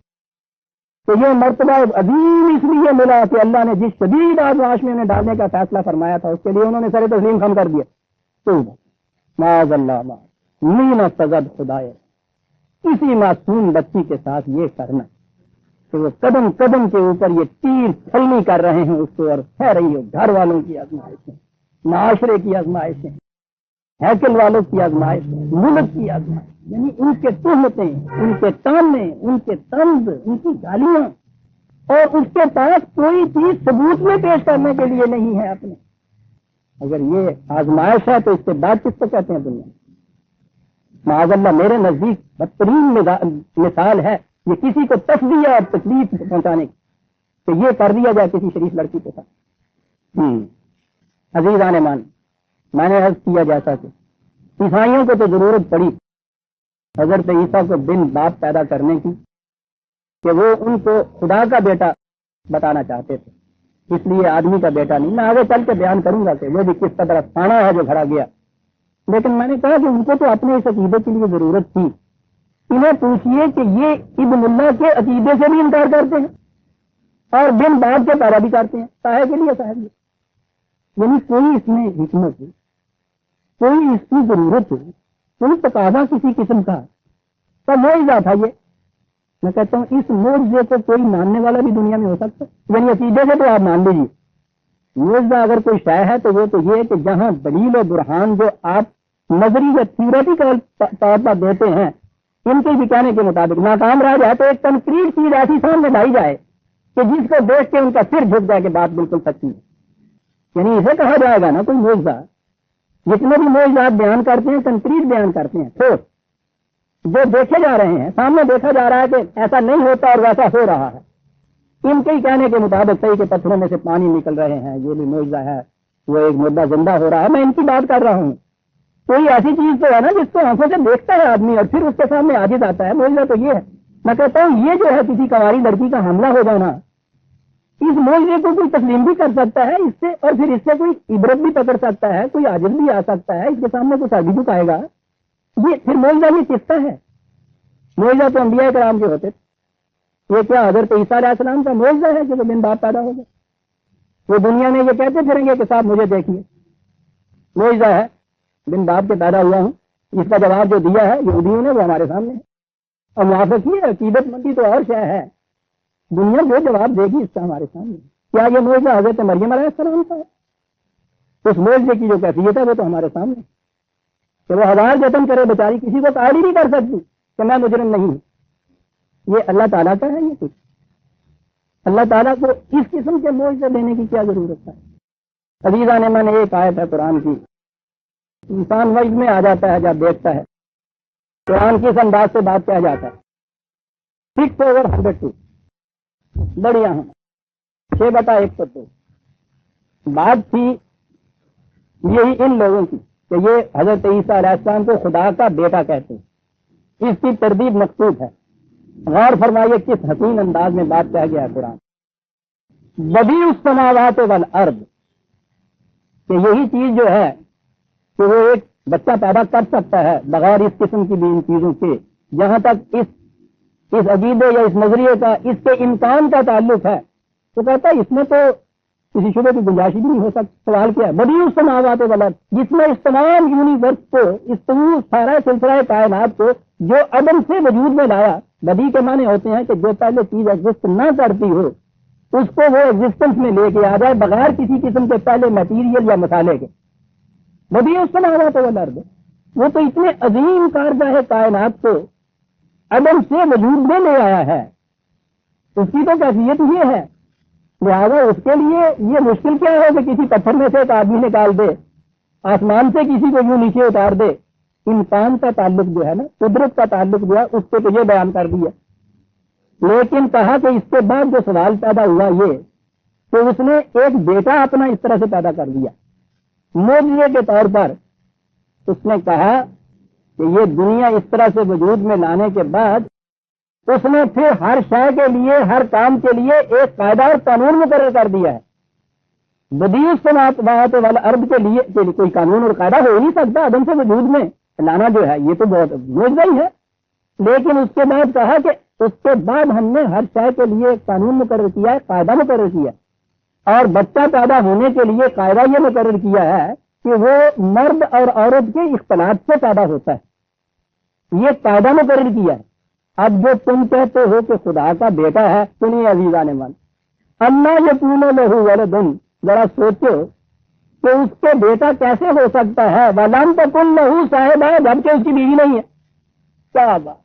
تو یہ مرتبہ عظیم اس لیے ملا کہ اللہ نے جس شدید آزمائش میں انہیں ڈالنے کا فیصلہ فرمایا تھا اس کے لیے انہوں نے سر تسلیم خم کر دیا. تو معاذ اللہ مین سزد خدائے, کسی معصوم بچی کے ساتھ یہ کرنا کہ وہ قدم قدم کے اوپر یہ تیر چھلنی کر رہے ہیں اس کو, اور ہے رہی ہے گھر والوں کی آزمائشیں, معاشرے کی آزمائشیں, ہیکل والوں کی آزمائشیں, ملک کی آزمائش, یعنی ان کے تہمتیں, ان کے تانے, ان کے طنز, ان کی گالیاں, اور اس کے پاس کوئی چیز ثبوت میں پیش کرنے کے لیے نہیں ہے اپنے. اگر یہ آزمائش ہے تو اس سے بعد کس کو کہتے ہیں دنیا؟ معاذ اللہ میرے نزدیک بدترین مثال ہے یہ کسی کو تفریح اور تکلیف پہنچانے کی, کہ یہ کر دیا جائے کسی شریف لڑکی کے ساتھ. عزیزان مان, میں نے عرض کیا جیسا کہ عیسائیوں کو تو ضرورت پڑی حضرت عیسیٰ کو بن باپ پیدا کرنے کی کہ وہ ان کو خدا کا بیٹا بتانا چاہتے تھے, اس لیے آدمی کا بیٹا نہیں. میں آگے چل کے بیان کروں گا کہ وہ بھی کس قدر افسانہ ہے جو گھڑا گیا, لیکن میں نے کہا کہ ان کو تو اپنے اس عقیدے کے لیے ضرورت تھی. انہیں پوچھئے کہ یہ ابن اللہ کے عقیدے سے بھی انکار کرتے ہیں اور بن باپ کے پیدا بھی کرتے ہیں, کاہے کے لیے صاحب؟ یعنی کوئی اس میں حکمت ہو, کوئی اس کی ضرورت ہو, کوئی تقاضا کسی قسم کا تو معجزہ تھا یہ. میں کہتا ہوں اس معجزے کو کوئی ماننے والا بھی دنیا میں ہو سکتا ہے, یعنی عقیدے سے تو آپ مان لیجیے. معجزہ اگر کوئی شے ہے تو وہ تو یہ کہ جہاں دلیل و برہان جو آپ نظری یا تھیوریٹیکل طور پر دیتے ہیں ان کے بھی کہنے کے مطابق ناکام رہ جائے تو ایک کنکریٹ چیز ایسی سامنے لائی جائے کہ جس کو دیکھ کے ان کا سر جھک جائے کہ بات بالکل سچی ہے. یعنی اسے کہا جائے گا نا کوئی معجزہ. جتنے بھی معجزات بیان کرتے ہیں کنکریٹ بیان کرتے ہیں, تو جو دیکھے جا رہے ہیں سامنے دیکھا جا رہا ہے کہ ایسا نہیں ہوتا اور ویسا ہو رہا ہے, ان کے ہی کہنے کے مطابق صحیح کہ پتھروں میں سے پانی نکل رہے ہیں, یہ بھی معجزہ ہے, وہ ایک مردہ زندہ ہو رہا ہے. میں ان کی بات کر رہا ہوں. کوئی ایسی چیز تو ہے نا جس کو آنکھوں سے دیکھتا ہے آدمی اور پھر اس کے سامنے عاجز آتا ہے, معجزہ تو یہ ہے. میں کہتا ہوں یہ جو ہے کسی کنواری لڑکی کا حاملہ ہو جانا, اس معجزے کو کوئی تسلیم بھی کر سکتا ہے اس سے, اور پھر اس سے کوئی عبرت بھی پکڑ سکتا ہے, کوئی عاجز بھی آ سکتا ہے, اس کے سامنے کچھ آگے جھکائے گا. یہ پھر معجزہ یہ کس کا ہے؟ معجزہ تو انبیاء کرام کے ہوتے تھے. یہ کیا حضرت عیسیٰ علیہ السلام کا معجزہ ہے کہ وہ بن باپ پیدا ہو گئے؟ وہ دنیا میں یہ کہتے پھریں گے کہ صاحب مجھے دیکھیے معجزہ ہے بن باپ کے پیدا ہوا ہوں. اس کا جواب جو دیا ہے یہودیوں نے وہ ہمارے سامنے ہے. اور موافق ہی عقیدت مندی تو اور شے ہے, دنیا جو جواب دے گی اس کا ہمارے سامنے. کیا یہ معجزہ حضرت مریم علیہ السلام کا ہے؟ اس معجزے کی جو کیفیت ہے وہ تو ہمارے سامنے کہ وہ ہزار جتن کرے بیچاری کسی کو قائل ہی نہیں کر سکتی کہ میں مجرم نہیں ہوں. یہ اللہ تعالیٰ کا ہے. یہ کچھ اللہ تعالیٰ کو اس قسم کے معجزے دینے کی کیا ضرورت ہے؟ عزیزان من ایک آیت ہے قرآن کی, انسان وجد میں آ جاتا ہے جب دیکھتا ہے قرآن کس انداز سے بات کیا جاتا ہے. 6/102 بڑھیا ہوں 6/102 بات تھی یہی ان لوگوں کی کہ یہ حضرت عیسیٰ علیہ السلام کو خدا کا بیٹا کہتے ہیں. اس کی تردید مقصود ہے. غور فرمائیے کس حسین انداز میں بات کہہ گیا قرآن. بدیع السماوات والارض, کہ یہی چیز جو ہے کہ وہ ایک بچہ پیدا کر سکتا ہے بغیر اس قسم کی بھی ان چیزوں کے. جہاں تک اس عقیدے یا اس نظریے کا اس کے امکان کا تعلق ہے تو کہتا ہے اس میں تو کسی شبے کی گنجائش بھی نہیں ہو سکتی. سوال کیا ہے؟ بدیع السماوات والارض, جس نے اس تمام یونیورس کو, اس سارا سلسلہ کائنات کو جو عدم سے وجود میں لایا. بدیع کے معنی ہوتے ہیں کہ جو پہلے چیز ایگزسٹ نہ کرتی ہو اس کو وہ ایگزسٹنس میں لے کے آ جائے بغیر کسی قسم کے پہلے میٹیریل یا مسالے کے. بدیع السماوات والارض, وہ تو اتنے عظیم کارگاہ کائنات کو عدم سے وجود میں لے آیا ہے. اس کی تو کیفیت یہ ہے, لہٰذا اس کے لیے یہ مشکل کیا ہے کہ کسی پتھر میں سے ایک آدمی نکال دے, آسمان سے کسی کو یوں نیچے اتار دے. انسان کا تعلق جو ہے نا, قدرت کا تعلق جو ہے اس کو تو یہ بیان کر دیا. لیکن کہا کہ اس کے بعد جو سوال پیدا ہوا یہ کہ اس نے ایک بیٹا اپنا اس طرح سے پیدا کر دیا معجزے کے طور پر. اس نے کہا کہ یہ دنیا اس طرح سے وجود میں لانے کے بعد اس نے پھر ہر شے کے لیے ہر کام کے لیے ایک قاعدہ اور قانون مقرر کر دیا ہے. بدیع السماوات والارض کے لیے کوئی قانون اور قاعدہ ہو نہیں سکتا عدم سے وجود میں لانا جو ہے یہ تو بہت معجزہ ہی ہے. لیکن اس کے بعد کہا کہ اس کے بعد ہم نے ہر شے کے لیے ایک قانون مقرر کیا ہے, قاعدہ مقرر کیا ہے, اور بچہ پیدا ہونے کے لیے قاعدہ یہ مقرر کیا ہے کہ وہ مرد اور عورت کے اختلاط سے پیدا ہوتا ہے. یہ قاعدہ مقرر کیا ہے. اب جو تم کہتے ہو کہ خدا کا بیٹا ہے, سنیے عزیزان من, اما یکون لہ ولد, ذرا سوچو کہ اس کے بیٹا کیسے ہو سکتا ہے, ولم تکن لہ صاحبہ, جبکہ اس کی بیوی نہیں ہے. کیا بات,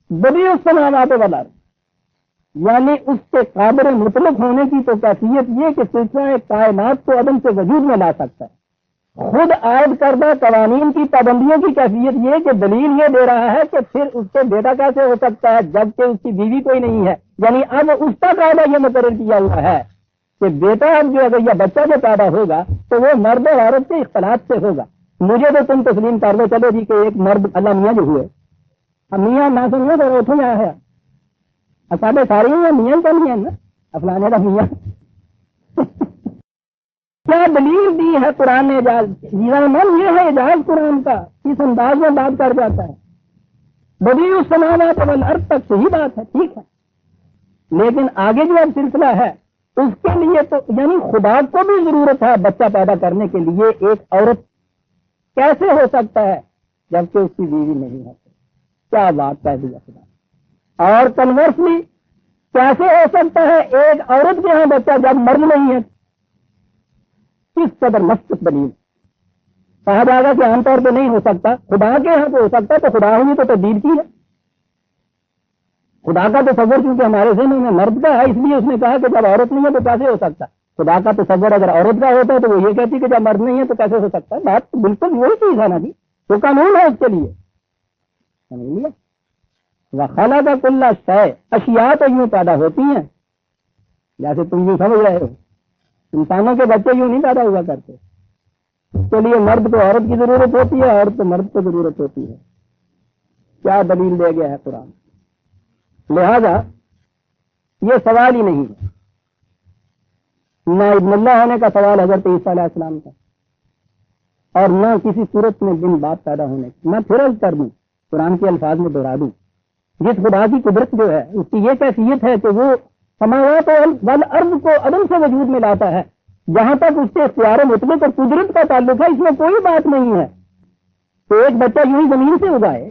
بدیع السماوات والارض, یعنی اس کے قادر مطلق ہونے کی تو کیفیت یہ کہ سلسلہ کائنات کو عدم سے وجود میں لا سکتا ہے. خود عائد کردہ قوانین کی پابندیوں کی کیفیت یہ کہ دلیل یہ دے رہا ہے کہ پھر اس کے بیٹا کیسے ہو سکتا ہے جبکہ اس کی بیوی کوئی نہیں ہے. یعنی اب اس کا قاعدہ یہ مقرر کیا ہوا ہے کہ بیٹا اب جو اگر یہ بچہ جو پیدا ہوگا تو وہ مرد اور عورت کے اختلاط سے ہوگا. مجھے تو تم تسلیم کر لو, چلو جی کہ ایک مرد اللہ میاں جو ہوئے, اب میاں نہ سنیا تو اٹھو میں آیا سارے سارے ہیں میاں کا نہیں ہے نا, افلانے کا میاں. کیا دلیل دی ہے قرآن نے اعجاز, من یہ ہے اعجاز قرآن کا, اس انداز میں بات کر جاتا ہے. بدیع السماوات والارض تک صحیح بات ہے, ٹھیک ہے, لیکن آگے جو اب سلسلہ ہے اس کے لیے تو یعنی خدا کو بھی ضرورت ہے بچہ پیدا کرنے کے لیے. ایک عورت کیسے ہو سکتا ہے جبکہ اس کی بیوی نہیں ہے؟ کیا بات کہہ دی خدا. اور کنورسلی کیسے ہو سکتا ہے ایک عورت کے ہاں بچہ جب مرد نہیں ہے؟ کس قدر مست دلیل. کہا جائے گا کہ عام طور پہ نہیں ہو سکتا, خدا کے یہاں تو ہو سکتا ہے, تو خدا ہوئی تو تبدیل کی ہے. خدا کا تصور کیونکہ ہمارے ذہن میں مرد کا ہے, اس لیے اس نے کہا کہ جب عورت نہیں ہے تو کیسے ہو سکتا. خدا کا تصور اگر عورت کا ہوتا ہے تو وہ یہ کہتی کہ جب مرد نہیں ہے تو کیسے ہو سکتا ہے. بات بالکل وہی چیز ہے نا جی, وہ قانون ہے اس کے لیے. سمجھ لیا. وخلق کل شیء, اشیاء تو یوں پیدا ہوتی ہیں جیسے تم یوں سمجھ رہے ہو. انسانوں کے بچے یوں نہیں پیدا ہوا کرتے. اس کے لیے مرد کو عورت کی ضرورت ہوتی ہے, عورت کو مرد کو ضرورت ہوتی ہے. کیا دلیل دے گیا ہے قرآن. لہذا یہ سوال ہی نہیں ہے. نہ ابن اللہ ہونے کا سوال حضرت عیسیٰ علیہ السلام کا, اور نہ کسی صورت میں بن بات پیدا ہونے کی. میں پھر عرض کر دوں, قرآن کے الفاظ میں دوہرا دوں, جس خدا کی قدرت جو ہے اس کی یہ کیفیت ہے کہ وہ سماوات والارض کو عدم سے وجود میں لاتا ہے. جہاں تک اس کے اختیار مطلق اور قدرت کا تعلق ہے اس میں کوئی بات نہیں ہے تو ایک بچہ یوں ہی زمین سے اگائے.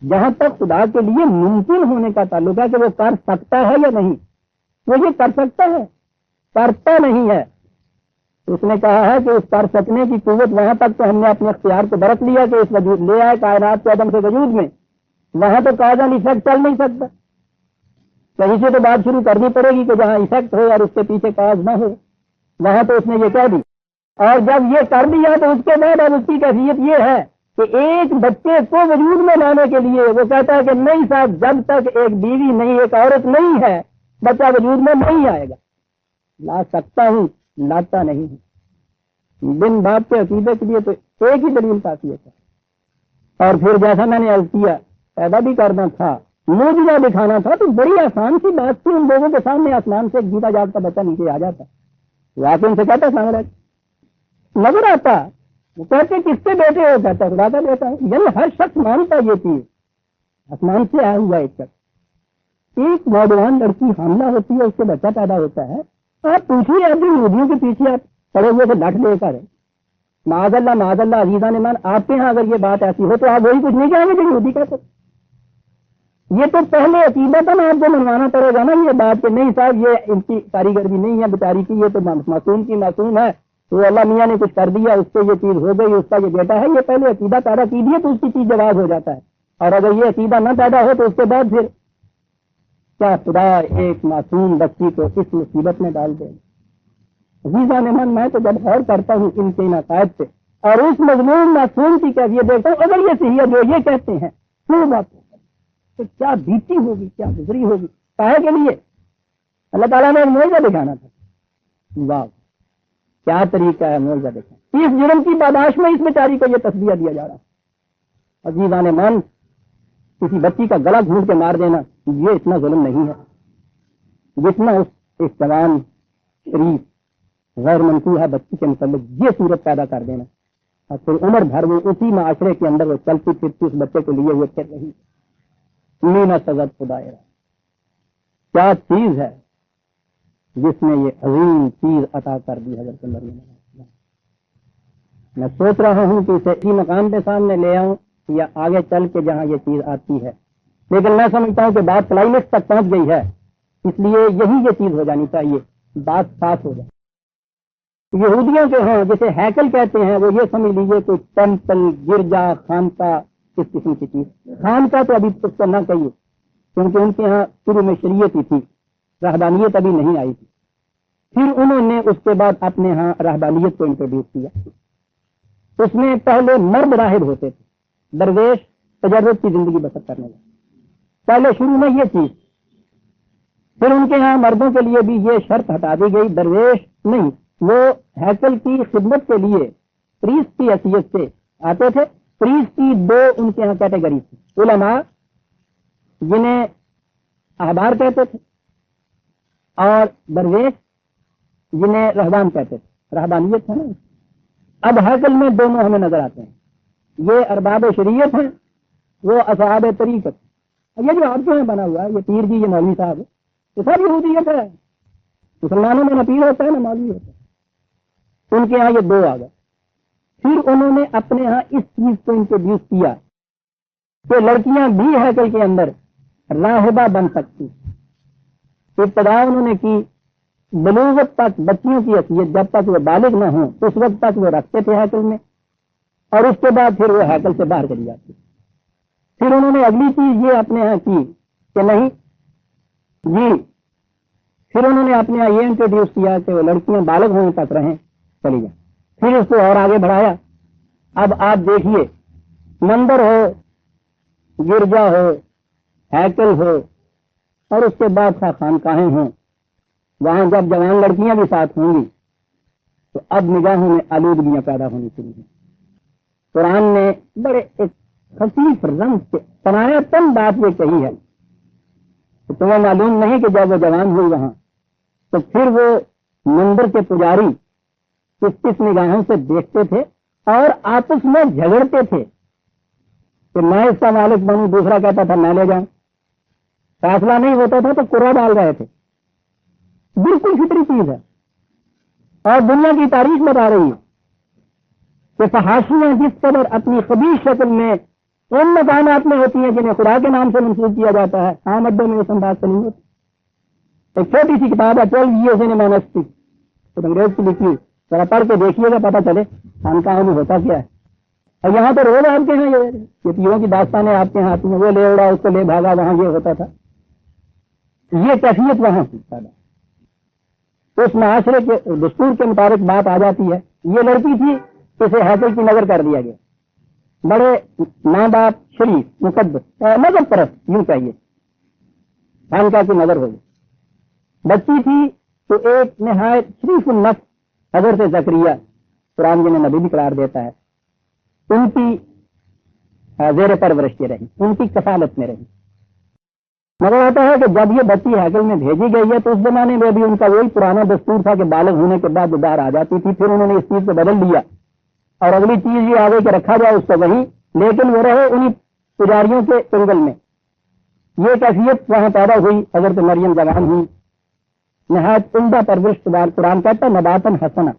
جہاں تک خدا کے لیے ممکن ہونے کا تعلق ہے کہ وہ کر سکتا ہے یا نہیں, وہ یہ کر سکتا ہے, کرتا نہیں ہے. اس نے کہا ہے کہ اس کر سکنے کی قوت وہاں تک تو ہم نے اپنے اختیار کو برت لیا کہ اس وجود لے آئے کائنات کے عدم سے وجود میں. وہاں تو کاز اینڈ ایفیکٹ چل نہیں سکتا. کہیں سے تو بات شروع کرنی پڑے گی کہ جہاں ایفیکٹ ہو اور اس کے پیچھے کاز نہ ہو, وہاں تو اس نے یہ کہہ دی. اور جب یہ کر دیا تو اس کے بعد اب اس کی کیفیت یہ ہے کہ ایک بچے کو وجود میں لانے کے لیے وہ کہتا ہے کہ نہیں صاحب, جب تک ایک بیوی نہیں, ایک عورت نہیں ہے, بچہ وجود میں نہیں آئے گا. لا سکتا ہوں, لاتا نہیں ہوں. بن باپ کے عقیدے کے لیے تو ایک ہی دلیل کافی ہے. اور پھر جیسا میں نے عرض کیا, پیدا بھی کرنا تھا, معجزہ دکھانا تھا, تو بڑی آسان سی بات تھی. ان لوگوں کے سامنے آسمان سے ایک جیتا جاگتا بچہ نیچے آ جاتا, واقعی ان سے کہتا سامنے نظر آتا, وہ کہتے کس سے بیٹے ہو, کہتا خدا کا بیٹا ہے. یعنی ہر شخص مانتا یہ چیز, آسمان سے آیا ہوا ایک شخص. ایک نوجوان لڑکی حاملہ ہوتی ہے, اس سے بچہ پیدا ہوتا ہے. آپ پوچھیے ابھی یہودیوں کے پیچھے آپ پڑے ہوئے سے لٹ لے کر, معاذ اللہ عزیزہ نے مان, آپ کے یہاں اگر یہ بات ایسی ہو تو آپ وہی کچھ نہیں کہیں گے جو یہودی کہتے. یہ تو پہلے عقیدت آپ کو منوانا پڑے گا نا یہ بات کہ نہیں صاحب یہ ان کی کاریگری نہیں ہے بیچاری کی, یہ تو معصوم کی معصوم ہے, تو اللہ میاں نے کچھ کر دیا, اس سے یہ چیز ہو گئی, اس کا یہ بیٹا ہے. یہ پہلے عقیدہ پیدا کیجیے تو اس کی چیز جواز ہو جاتا ہے. اور اگر یہ عقیدہ نہ پیدا ہو تو اس کے بعد پھر کیا خدا ایک معصوم بچی کو اس مصیبت میں ڈال دے. عزیزہ نے من, میں تو جب غور کرتا ہوں ان کے عقائد سے اور اس مضمون معصوم کی کیفیت دیکھتا ہوں, اگر یہ صحیح ہے جو یہ کہتے ہیں, کیوں بات تو کیا بیتی ہوگی، کیا گزری ہوگی، کاہے کے لیے؟ اللہ تعالیٰ نے ایک معجزہ دکھانا تھا۔ واہ، کیا طریقہ ہے معجزہ دکھانا! اس جرم کی پاداش میں اس بیچاری کو یہ تصدیہ دیا جا رہا ہے۔ عزیزان مان، کسی بچی کا گلا گھونٹ کے مار دینا یہ اتنا ظلم نہیں ہے جتنا اس جوان شریف غیر منصوبہ بچی کے متعلق یہ صورت پیدا کر دینا، اور پھر عمر بھر وہ اسی معاشرے کے اندر وہ چلتی پھرتی اس بچے کو لیے ہوئے پھر رہی۔ مینا سزد خدائے، کیا چیز ہے جس نے یہ عظیم چیز عطا کر دی حضرت مریم۔ میں سوچ رہا ہوں کہ اسے اسی مقام پہ سامنے لے آؤں یا آگے چل کے جہاں یہ چیز آتی ہے، لیکن میں سمجھتا ہوں کہ بات کلائمیکس تک پہنچ گئی ہے، اس لیے یہی یہ چیز ہو جانی چاہیے، بات صاف ہو جائے۔ یہودیوں کے ہاں جسے ہیکل کہتے ہیں وہ یہ سمجھ لیجیے کوئی ٹیمپل، گرجا، خانقاہ، اس قسم کی چیز۔ خانقاہ تو ابھی اس کو نہ کہیے، کیونکہ ان کے ہاں شروع میں شریعت ہی تھی، رہبانیت ابھی نہیں آئی تھی۔ پھر انہوں نے اس کے بعد اپنے ہاں رہبانیت کو انٹروڈیوس کیا۔ اس میں پہلے مرد راہب ہوتے تھے، درویش تجرد کی زندگی بسر کرنے والے، پہلے شروع میں یہ چیز۔ پھر ان کے ہاں مردوں کے لیے بھی یہ شرط ہٹا دی گئی، درویش نہیں، وہ ہیکل کی خدمت کے لیے پریسٹ کی حیثیت سے آتے تھے۔ پریسٹ کی دو ان کے ہاں کیٹیگری تھی، علماء جنہیں احبار کہتے تھے، اور درویش جنہیں رہبان کہتے تھے، رہبانیت ہے نا۔ اب ہیکل میں دونوں ہمیں نظر آتے ہیں، یہ ارباب شریعت ہیں، وہ اصحاب طریقت۔ یہ جو آپ کے یہاں بنا ہوا ہے یہ پیر جی، یہ مولوی صاحب، یہ سب یہودیت ہے۔ مسلمانوں میں نہ پیر ہوتا ہے نہ مولوی ہوتا ہے، ان کے یہاں یہ دو آ گئے۔ پھر انہوں نے اپنے ہاں اس چیز کو انٹروڈیوس کیا کہ لڑکیاں بھی ہیکل کے اندر راہبہ بن سکتی۔ ابتدا انہوں نے کی بلوغت تک بچیوں کی حیثیت، جب تک وہ بالغ نہ ہوں اس وقت تک وہ رکھتے تھے ہیکل میں، اور اس کے بعد پھر وہ ہیکل سے باہر چلی جاتی۔ پھر انہوں نے اگلی چیز یہ اپنے ہاں کی کہ نہیں جی، پھر انہوں نے اپنے یہاں یہ انٹروڈیوس کیا کہ وہ لڑکیاں بالغ ہونے تک رہیں، چلی جائیں۔ پھر اس کو اور آگے بڑھایا۔ اب آپ دیکھیے، مندر ہو، گرجا ہو، ہیکل ہو، اور اس کے بعد خانقاہیں ہوں، وہاں جب جوان لڑکیاں بھی ساتھ ہوں گی تو اب نگاہوں میں آلودگیاں پیدا ہونی شروع ہیں۔ قرآن نے بڑے ایک خفیف رنگ سے تنایا تن بات یہ کہی ہے کہ تمہیں معلوم نہیں کہ جب وہ جوان ہوئی وہاں تو پھر وہ مندر کے پجاری کس نگاہوں سے دیکھتے تھے اور آپس میں جھگڑتے تھے کہ میں اس کا مالک بنوں، دوسرا کہتا تھا میں لے جاؤں، فیصلہ نہیں ہوتا تھا تو قرآن ڈال رہے تھے۔ بالکل فطری چیز ہے، اور دنیا کی تاریخ بتا رہی ہے کہ فحاشیاں جس قدر اپنی خبیث شکل میں ان مکانات میں ہوتی ہیں جنہیں خدا کے نام سے منسوخ کیا جاتا ہے، عام اڈوں میں اس انداز سے نہیں ہوتی۔ ایک چھوٹی سی کتاب ہے 12 years in a monastery، تو انگریز کی لکھی، ذرا پڑھ کے دیکھیے گا پتہ چلے خانقاہوں میں ہوتا کیا ہے۔ اور یہاں تو روز آپ کے ہیں یہ پیروں کی داستانیں آپ کے یہاں آتی ہیں، وہ لے اڑا، اس کو لے بھاگا، وہاں یہ ہوتا تھا۔ یہ کیفیت وہاں کی پیدا، اس معاشرے کے دستور کے مطابق بات آ جاتی ہے۔ یہ لڑکی تھی، اسے ہیکل کی نظر کر دیا گیا، بڑے ماں باپ شریف مقدس مذہب پرست یوں چاہیے، خانقاہ کی نظر ہوگی۔ بچی تھی تو ایک نہایت شریف النفس حضرت زکریا، قرآن جنہیں نبی بھی قرار دیتا ہے، ان کی زیر پرورش کے رہی، ان کی کفالت میں رہی۔ مگر آتا ہے کہ جب یہ بچی ہیکل میں بھیجی گئی ہے تو اس زمانے میں بھی ان کا وہی پرانا دستور تھا کہ بالغ ہونے کے بعد وہ باہر آ جاتی تھی۔ پھر انہوں نے اس چیز کو بدل دیا اور اگلی چیز یہ آگے کہ رکھا جائے اس کو وہیں، لیکن وہ رہے انہی پجاریوں کے چنگل میں۔ یہ کیفیت وہاں پیدا ہوئی، حضرت مریم جوان ہوئی، نہایت عمدہ پرورش قرآن کہتا ہے نباتن حسنا،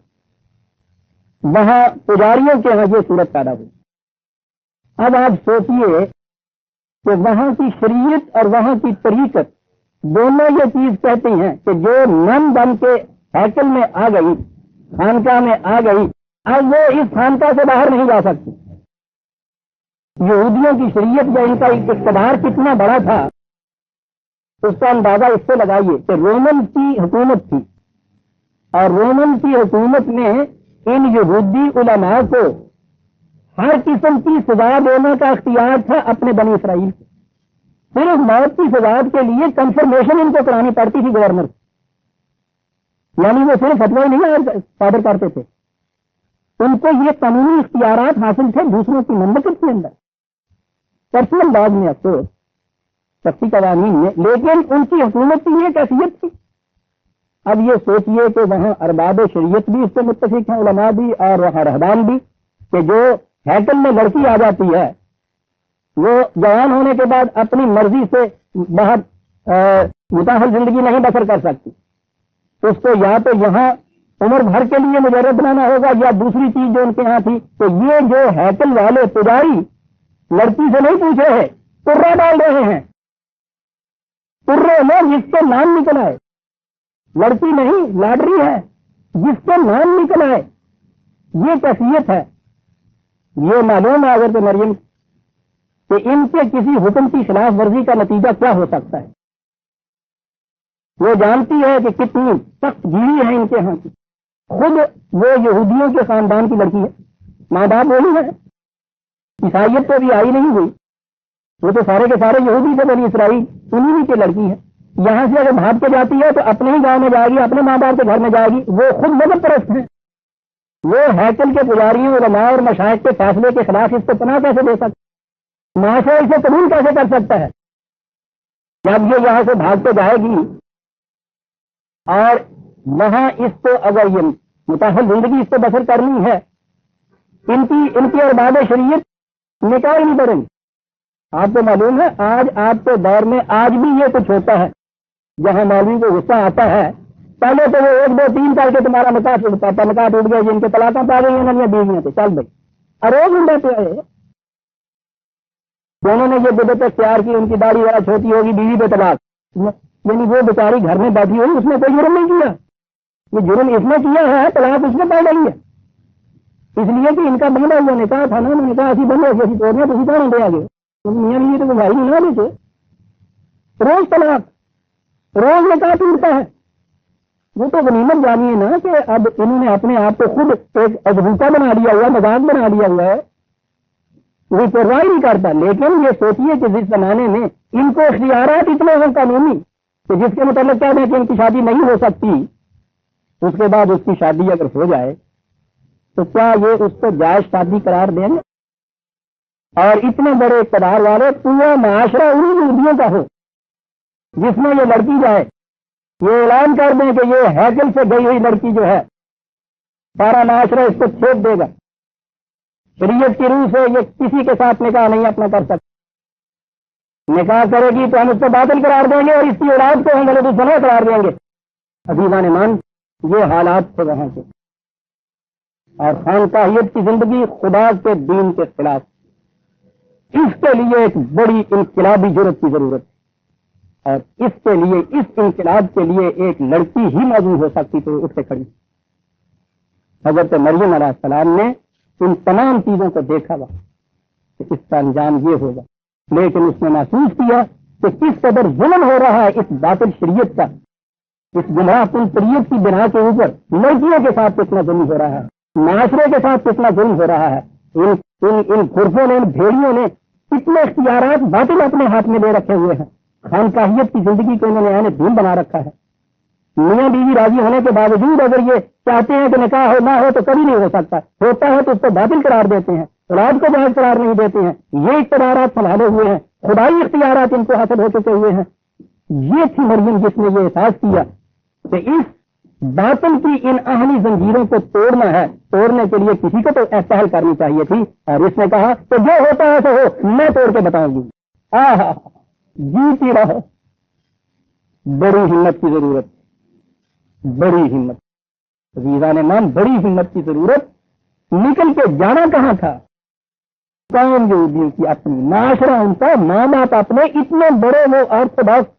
وہاں پجاریوں کے ہاں یہ صورت پیدا ہوئی۔ اب آپ سوچئے کہ وہاں کی شریعت اور وہاں کی طریقت دونوں یہ چیز کہتی ہیں کہ جو نم بن کے ہیکل میں آ گئی، خانقاہ میں آ گئی، اب وہ اس خانقاہ سے باہر نہیں جا سکتی۔ یہودیوں کی شریعت یا ان کا اقتدار کتنا بڑا تھا اس کا اندازہ اس سے لگائیے کہ رومن کی حکومت تھی، اور رومن کی حکومت میں ان یہودی علماء کو ہر قسم کی سزا دینے کا اختیار تھا اپنے بنی اسرائیل کو۔ صرف موت کی سزا کے لیے کنفرمیشن ان کو کرانی پڑتی تھی گورنر، یعنی وہ صرف فتوی نہیں صادر کرتے تھے، ان کو یہ قانونی اختیارات حاصل تھے دوسروں کی مملکت کے اندر، پرسنل لاز میں افسوس شخصی قوانین میں، لیکن ان کی حکومت کی یہ کیفیت تھی۔ اب یہ سوچئے کہ وہاں ارباب شریعت بھی اس سے متفق ہیں، علماء بھی اور وہاں رہبان بھی، کہ جو ہیکل میں لڑکی آ جاتی ہے وہ جوان ہونے کے بعد اپنی مرضی سے باہر متاثر زندگی نہیں بسر کر سکتی، اس کو یا تو یہاں عمر بھر کے لیے مجرد بنانا ہوگا یا دوسری چیز جو ان کے یہاں تھی، تو یہ جو ہیکل والے پجاری لڑکی سے نہیں پوچھے ہیں، ترا ڈال رہے ہیں، ترے میں جس کے نام نکل آئے، لڑکی نہیں لاٹری ہے، جس کے نام نکل آئے، یہ کیفیت ہے۔ یہ معلوم ہے حضرت مریم کہ ان کے کسی حکم کی خلاف ورزی کا نتیجہ کیا ہو سکتا ہے۔ وہ جانتی ہے کہ کتنی سخت گیری ہے ان کے ہاں کی، خود وہ یہودیوں کے خاندان کی لڑکی ہے، ماں باپ وہی ہے، عیسائیت تو بھی آئی نہیں ہوئی، وہ تو سارے کے سارے یہودی سے بنی اسرائیل انہی کی لڑکی ہے۔ یہاں سے اگر بھاگ کے جاتی ہے تو اپنے ہی گاؤں میں جائے گی، اپنے ماں باپ کے گھر میں جائے گی، وہ خود مذہب پرست ہیں، وہ ہیکل کے پجاریوں علماء اور مشائخ کے فیصلے کے خلاف اس کو پناہ کیسے دے سکتا، معاشرہ اسے قبول کیسے کر سکتا ہے؟ جب یہ یہاں سے بھاگ کے جائے گی اور وہاں اس کو اگر یہ متاثر زندگی اس کو بسر کرنی ہے، ان کی ارباب شریعت نکاح ہی نہیں پڑیں گی۔ آپ کو معلوم ہے آج آپ کے دور میں آج بھی یہ کچھ ہوتا ہے، جہاں مولوی کو غصہ آتا ہے، پہلے تو وہ 1 2 3 کر کے تمہارا نکاح ٹوٹتا تھا، نکاح ٹوٹ گیا، جن کے طلاقیں پا گئی ہیں بیویاں تو چل بھائی اروز ہوں بیٹھے آئے، دونوں نے یہ بدعت اختیار کی، ان کی داڑھی ذرا چھوٹی ہوگی، بیوی پہ طلاق، یعنی وہ بیچاری گھر میں بیٹھی ہوئی، اس نے کوئی جرم نہیں کیا، یہ جرم اس نے کیا ہے، طلاق اس نے پا گئی ہے، اس لیے کہ ان کا بندہ ہوا نکاح تھا نا، انہوں نے کہا اسی بندے اسی توڑنے تو اسی طرح دے آگے میاں بھی تو بھائی نہیں نہ دیتے، روز طلاق، روز نکاح ٹوٹتا ہے۔ وہ تو غنیمت جانی ہے نا کہ اب انہوں نے اپنے آپ کو خود ایک اجبوتا بنا لیا ہوا، مذاق بنا لیا ہوا ہے، وہ پرواہ نہیں کرتا۔ لیکن یہ سوچیے کہ جس زمانے میں ان کو اختیارات اتنے ہیں قانونی کہ جس کے متعلق کہہ دیں کہ ان کی شادی نہیں ہو سکتی، اس کے بعد اس کی شادی اگر ہو جائے تو کیا یہ اس کو جائز شادی قرار دیں گے؟ اور اتنے بڑے اقتدار والے پورا معاشرہ انہیں یہودیوں کا ہو، جس میں یہ لڑکی جائے، یہ اعلان کر دیں کہ یہ ہیکل سے گئی ہوئی لڑکی جو ہے، سارا معاشرہ اس کو چھوپ دے گا، شریعت کی روح سے یہ کسی کے ساتھ نکاح نہیں اپنا کر سکتا، نکاح کرے گی تو ہم اس کو باطل قرار دیں گے اور اس کی اولاد کو ہم غلط الزنا قرار دیں گے۔ عزیزان ایمان، یہ حالات تھے وہاں کے، اور خانقاہیت کی زندگی خدا کے دین کے خلاف، اس کے لیے ایک بڑی انقلابی جرأت کی ضرورت ہے، اور اس کے لیے، اس انقلاب کے لیے ایک لڑکی ہی موجود ہو سکتی تو اٹھ کے کھڑی۔ حضرت مریم علیہ السلام نے ان تمام چیزوں کو دیکھا ہوا کہ اس کا انجام یہ ہوگا، لیکن اس نے محسوس کیا کہ کس قدر ظلم ہو رہا ہے اس باطل شریعت کا، اس گمراہ کن شریعت کی بنا کے اوپر لڑکیوں کے ساتھ کتنا ظلم ہو رہا ہے، معاشرے کے ساتھ کتنا ظلم ہو رہا ہے، ان گرفوں نے، ان بھیڑیوں نے کتنے اختیارات باطل اپنے ہاتھ میں لے رکھے ہوئے ہیں، خانقاہیت کی زندگی کو انہوں نے عین دین بنا رکھا ہے۔ میاں بیوی راضی ہونے کے باوجود اگر یہ چاہتے ہیں کہ نکاح ہو نہ ہو تو کبھی نہیں ہو سکتا، ہوتا ہے تو اس کو باطل قرار دیتے ہیں، اولاد کو جائز قرار نہیں دیتے ہیں، یہ اقتدارات سنبھالے ہوئے ہیں، خدائی اختیارات ان کو حاصل ہو چکے ہوئے ہیں۔ یہ تھی مریم جس نے یہ احساس کیا کہ اس باطل کی ان اہلی زنجیروں کو توڑنا ہے، توڑنے کے لیے کسی کو تو پہل کرنی چاہیے تھی، اور اس نے کہا کہ جو ہوتا ہے تو ہو، میں توڑ کے بتاؤں گی۔ جیتی رہو۔ بڑی ہمت کی ضرورت، بڑی ہمت، عزیزان ایمان، بڑی ہمت کی ضرورت۔ نکل کے جانا کہاں تھا؟ قوم یہودیوں کی اپنی، معاشرہ ان کا، ماں باپ اپنے، اتنے بڑے وہ آرتھوڈاکس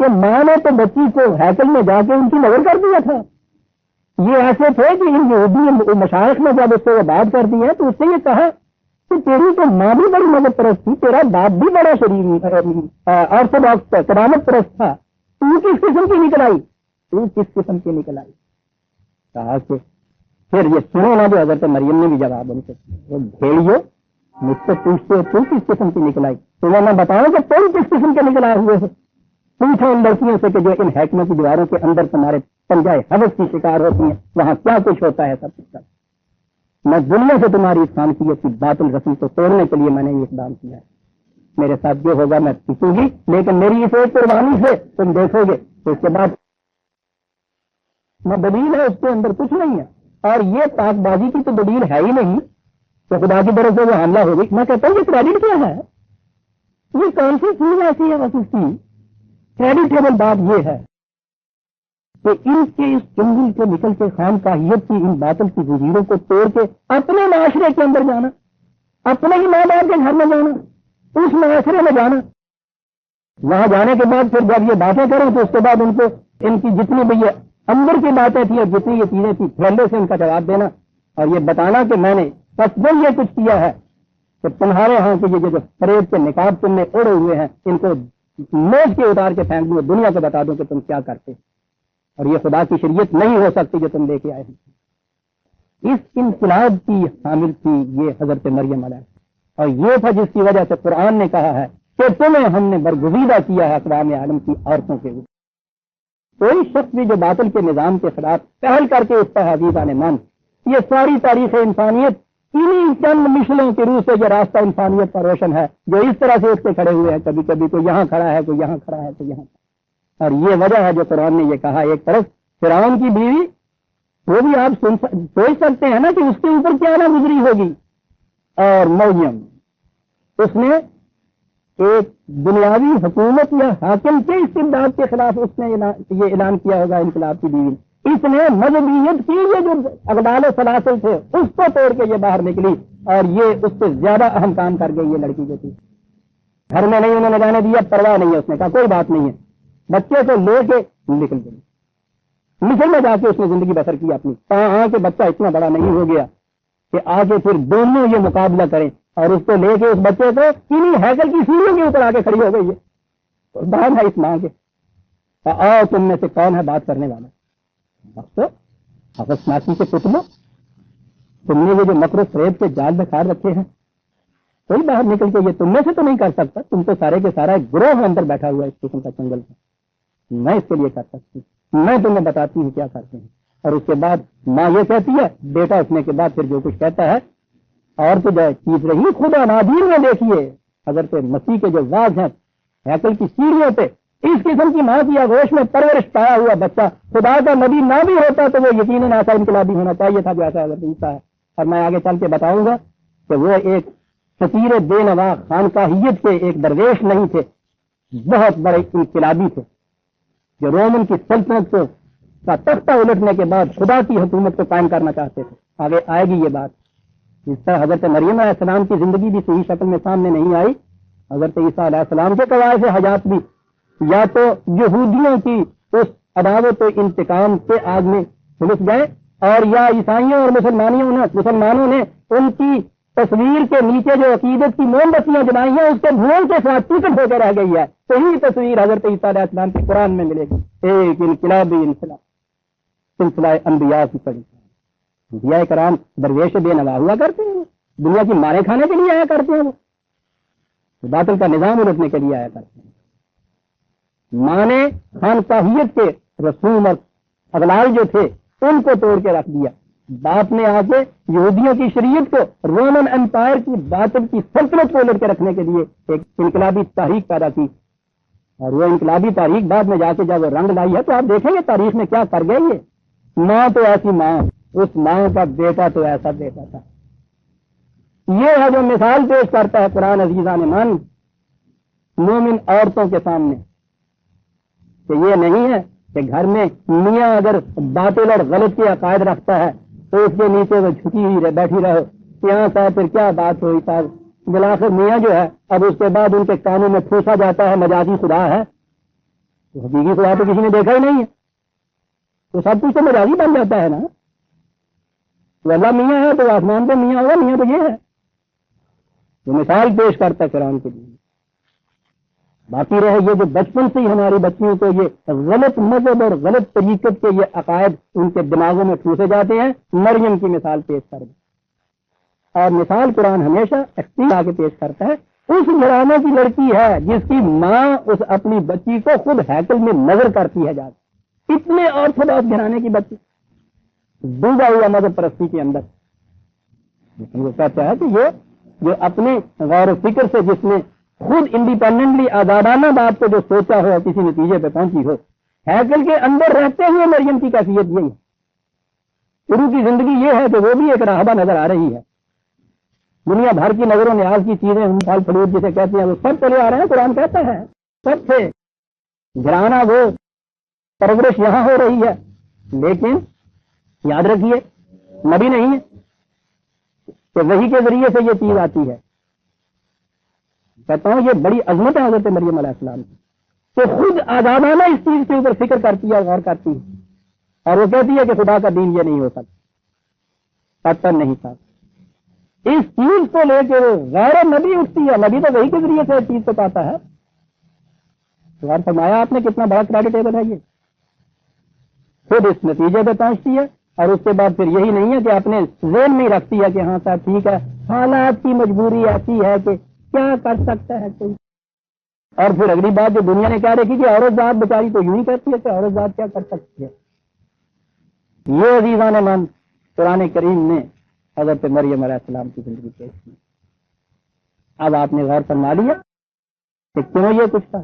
کہ ماں نے تو بچی کو ہیکل میں جا کے ان کی نظر کر دیا تھا۔ یہ ایسے تھے کہ ان یہودی مشائخ نے جب اس کو بات کر دی ہے تو اس نے یہ کہا کہ تیری تو ماں بھی بڑی مذہب پرست تھی، تیرا باپ بھی بڑا شریف آرتھوڈاکس تھا، کرامت پرست تھا، تو کس قسم کی نکل آئی؟ تو کس قسم کی نکل آئی؟ کہا کہ پھر یہ سنو نا جو حضرت مریم نے بھی جواب ان سے، وہ بھیڑیو مجھ سے پوچھتے ہو تم کس قسم کی نکل آئی؟ تمہیں میں بتاؤں کہ تم کس قسم کے نکل آئے ہوئے ہو؟ پوچھو ان لڑکیوں سے کہ جو ان حکمت کی دیواروں کے اندر تمہارے پنجائے حوث کی شکار ہوتی ہیں، وہاں کیا کچھ ہوتا ہے؟ سب کچھ میں دنیا سے تمہاری اس خانقیت کی باطل رسم کو توڑنے کے لیے میں نے یہ اقدام کیا ہے۔ میرے ساتھ جو ہوگا میں سیکھوں گی، لیکن میری اس ایک قربانی سے تم دیکھو گے تو اس کے بعد نہ دلیل ہے، اس کے اندر کچھ نہیں ہے۔ اور یہ پاک بازی کی تو دلیل ہے ہی نہیں کہ خدا کی طرف سے وہ حملہ ہوگی۔ میں کہتا ہوں یہ کریڈٹ کیا ہے؟ یہ کون سی چیز ایسی ہے؟ بس اس کی کریڈیٹیبل بات یہ ہے کہ ان کے اس جنگل کے نکل کے خانقاہیت کی ان باطل کی زنجیروں کو توڑ کے اپنے معاشرے کے اندر جانا، اپنے ہی ماں باپ کے گھر میں جانا، اس معاشرے میں جانا، وہاں جانے کے بعد پھر جب یہ باتیں کریں تو اس کے بعد ان کو ان کی جتنی بھی یہ اندر کی باتیں تھیں اور جتنی یہ چیزیں تھیں پھیلے سے ان کا جواب دینا اور یہ بتانا کہ میں نے قصدن یہ کچھ کیا ہے کہ تمہارے ہاں کے یہ جو فریب کے نقاب تم نے اڑے ہوئے ہیں ان کو میز کے اتار کے پھینک دوں، دنیا کو بتا دوں کہ تم کیا کرتے، اور یہ خدا کی شریعت نہیں ہو سکتی جو تم لے کے آئے ہیں۔ اس انقلاب کی حامل تھی یہ حضرت مریم علیہ، اور یہ تھا جس کی وجہ سے قرآن نے کہا ہے کہ تمہیں ہم نے برگزیدہ کیا ہے اقوام عالم کی عورتوں کے اوپر۔ کوئی شخص بھی جو باطل کے نظام کے خلاف پہل کر کے اس پر عزیزان مان، یہ ساری تاریخ انسانیت انہی چند مشلوں کے روح سے یہ راستہ انسانیت کا روشن ہے جو اس طرح سے اٹھ کے کھڑے ہوئے ہیں، کبھی کبھی کوئی یہاں کھڑا ہے، کوئی یہاں کھڑا ہے، کوئی یہاں کھڑا ہے۔ اور یہ وجہ ہے جو قرآن نے یہ کہا، ایک طرف فرعون کی بیوی، وہ بھی آپ سوچ سکتے ہیں نا کہ اس کے اوپر کیا نہ گزری ہوگی، اور مریم اس نے ایک دنیاوی حکومت یا حاکم کے استبداد کے خلاف اس نے یہ اعلان کیا ہوگا انقلاب کی بیوی، اس نے مذہبیت کی یہ جو اقدال و سلاسل تھے اس کو توڑ کے یہ باہر نکلی، اور یہ اس سے زیادہ اہم کام کر گئی۔ یہ لڑکی جو تھی گھر میں نہیں انہوں نے جانے دیا، پرواہ نہیں ہے، اس نے کہا کوئی بات نہیں ہے، بچے کو لے کے نکل گئی، مصر میں جا کے اس نے زندگی بسر کی اپنی، کہاں کہ بچہ اتنا بڑا نہیں ہو گیا کہ آگے پھر دونوں یہ مقابلہ کریں، اور اس کو لے کے اس بچے کو انہی ہیکل کی سیڑھیوں کے اوپر آ کے کھڑی ہو گئی ہے۔ بات ہے اس ماں کے، آؤ تم میں سے کون ہے بات کرنے والا؟ حفظ ناسی کے پتلوں، تم نے یہ جو مکر و فریب کے جال میں کھار رکھے ہیں، کوئی باہر نکل کے یہ تم میں سے تو نہیں کر سکتا، تم تو سارے کے سارا ایک گروہ اندر بیٹھا ہوا ہے اس قسم کا جنگل میں، میں اس کے لیے کر سکتی ہوں، میں تمہیں بتاتی ہوں کیا کرتے ہیں۔ اور اس کے بعد ماں یہ کہتی ہے، بیٹا اٹھنے کے بعد پھر جو کچھ کہتا ہے، اور تو جو چیز رہی خدا نادیر میں دیکھیے حضرت مسیح کے جو واز ہیں ہیکل کی سیڑھیوں پہ، اس قسم کی ماں کی آغوش میں پرورش پایا ہوا بچہ خدا کا نبی نہ بھی ہوتا تو وہ یقیناً ایسا انقلابی ہونا چاہیے تھا جو ایسا حضرت عیسیٰ ہے۔ اور میں آگے چل کے بتاؤں گا کہ وہ ایک فقیر بے نوا خانقاہیت کے ایک درویش نہیں تھے، بہت بڑے انقلابی تھے جو رومن کی سلطنت کو کا تختہ الٹنے کے بعد خدا کی حکومت کو قائم کرنا چاہتے تھے۔ آگے آئے گی یہ بات، جس طرح حضرت مریم علیہ السلام کی زندگی بھی صحیح شکل میں سامنے نہیں آئی، حضرت عیسیٰ علیہ السلام کے قواعد حیات بھی یا تو یہودیوں کی اس عداوت و انتقام کے آگ میں جھلس گئے، اور یا عیسائیوں اور مسلمانوں نے ان کی تصویر کے نیچے جو عقیدت کی موم بتیاں جلائی ہیں اس کے دھوئیں کے ساتھ ٹوٹن ہو کے رہ گئی ہے۔ صحیح تصویر حضرت عیسیٰ علیہ السلام کے قرآن میں ملے گی، ایک انقلابی انقلاب سلسلہ انبیاء کی پڑی۔ انبیاء کرام درویش بے نوا ہوا کرتے ہیں، دنیا کی مارے کھانے کے لیے آیا کرتے ہیں، وہ باطل کا نظام الٹنے کے لیے آیا کرتے ہیں۔ ماں نے خانقاہیت کے رسوم اور اغلال جو تھے ان کو توڑ کے رکھ دیا، باپ نے آ کے یہودیوں کی شریعت کو، رومن امپائر کی باطل کی سلطنت کو الٹ کے رکھنے کے لیے ایک انقلابی تحریک پیدا کی، اور وہ انقلابی تحریک بعد میں جا کے جب وہ رنگ لائی ہے تو آپ دیکھیں گے تاریخ میں کیا کر گئی ہے۔ ماں تو ایسی ماں، اس ماں کا بیٹا تو ایسا بیٹا تھا۔ یہ ہے جو مثال پیش کرتا ہے قرآن عزیزان مان مومن عورتوں کے سامنے، کہ یہ نہیں ہے کہ گھر میں میاں اگر باطل اور غلط کے عقائد رکھتا ہے تو اس کے نیچے وہ جھکی ہوئی بیٹھی رہو، یہاں صاحب پھر کیا بات ہوئی صاحب، بلاخر میاں جو ہے اب اس کے بعد ان کے کانوں میں ٹھوسا جاتا ہے مجازی خدا ہے، تو حقیقی خدا تو کسی نے دیکھا ہی نہیں ہے، تو سب کچھ تو مجازی بن جاتا ہے نا۔ تو اللہ میاں ہے تو آسمان پہ میاں ہوگا، میاں تو یہ ہے، جو مثال پیش کرتا ہے قرآن کے لیے۔ باقی رہے یہ جو بچپن سے ہی ہماری بچیوں کو یہ غلط مذہب اور غلط طریقت کے یہ عقائد ان کے دماغوں میں ٹھوسے جاتے ہیں، مریم کی مثال پیش کر دیں۔ اور مثال قرآن ہمیشہ ایکسٹریم آگے پیش کرتا ہے. اس گھرانے کی لڑکی ہے جس کی ماں اس اپنی بچی کو خود ہیکل میں نظر کرتی ہے جاتی. اتنے آرتھوڈاکس گھرانے کی بچی ڈوبا ہوا مذہب پرستی کے اندر. وہ کہتا ہے کہ یہ جو اپنے غور و فکر سے جس نے خود انڈیپینڈنٹلی آزادانہ بات کو جو سوچا ہو کسی نتیجے پہ پہنچی ہو, ہیکل کے اندر رہتے ہوئے مریم کی کیفیت یہی ہے. شروع کی زندگی یہ ہے کہ وہ بھی ایک راہبہ نظر آ رہی ہے. دنیا بھر کی نظر و نیاز کی چیزیں پھل فروٹ جسے کہتے ہیں وہ سب چلے آ رہے ہیں. قرآن کہتا ہے سب سے گھرانا وہ پرورش یہاں ہو رہی ہے, لیکن یاد رکھیے نبی نہیں ہے کہ وحی کے ذریعے سے یہ چیز آتی ہے. کہتا ہوں یہ بڑی عظمت ہے حضرت مریم علیہ السلام کی کہ خود آزادانہ اس چیز کے اوپر فکر کرتی ہے, غور کرتی ہے, اور وہ کہتی ہے کہ خدا کا دین یہ نہیں ہو سکتا, قطعاً نہیں تھا. اس چیز کو لے کے وہ غیر نبی اٹھتی ہے. نبی تو وہی کے ذریعے سے چیز کو پاتا ہے. غور فرمایا آپ نے کتنا بڑا کریڈیٹیبل ہے. یہ خود اس نتیجے پہ پہنچتی ہے اور اس کے بعد پھر یہی نہیں ہے کہ اپنے ذہن میں رکھتی ہے کہ ہاں صاحب ٹھیک ہے حالات کی مجبوری ایسی ہے کہ کیا کر سکتا ہے کوئی. اور پھر اگلی بات جو دنیا نے کیا دیکھی کہ عورت ذات بیچاری تو یوں ہی کہتی ہے کہ عورت ذات کیا کر سکتی ہے. یہ عزیزان من قرآن کریم نے حضرت مریم علیہ السلام کی زندگی پیش کی. اب آپ نے غور فرما لیا کہ کیوں یہ کچھ تھا.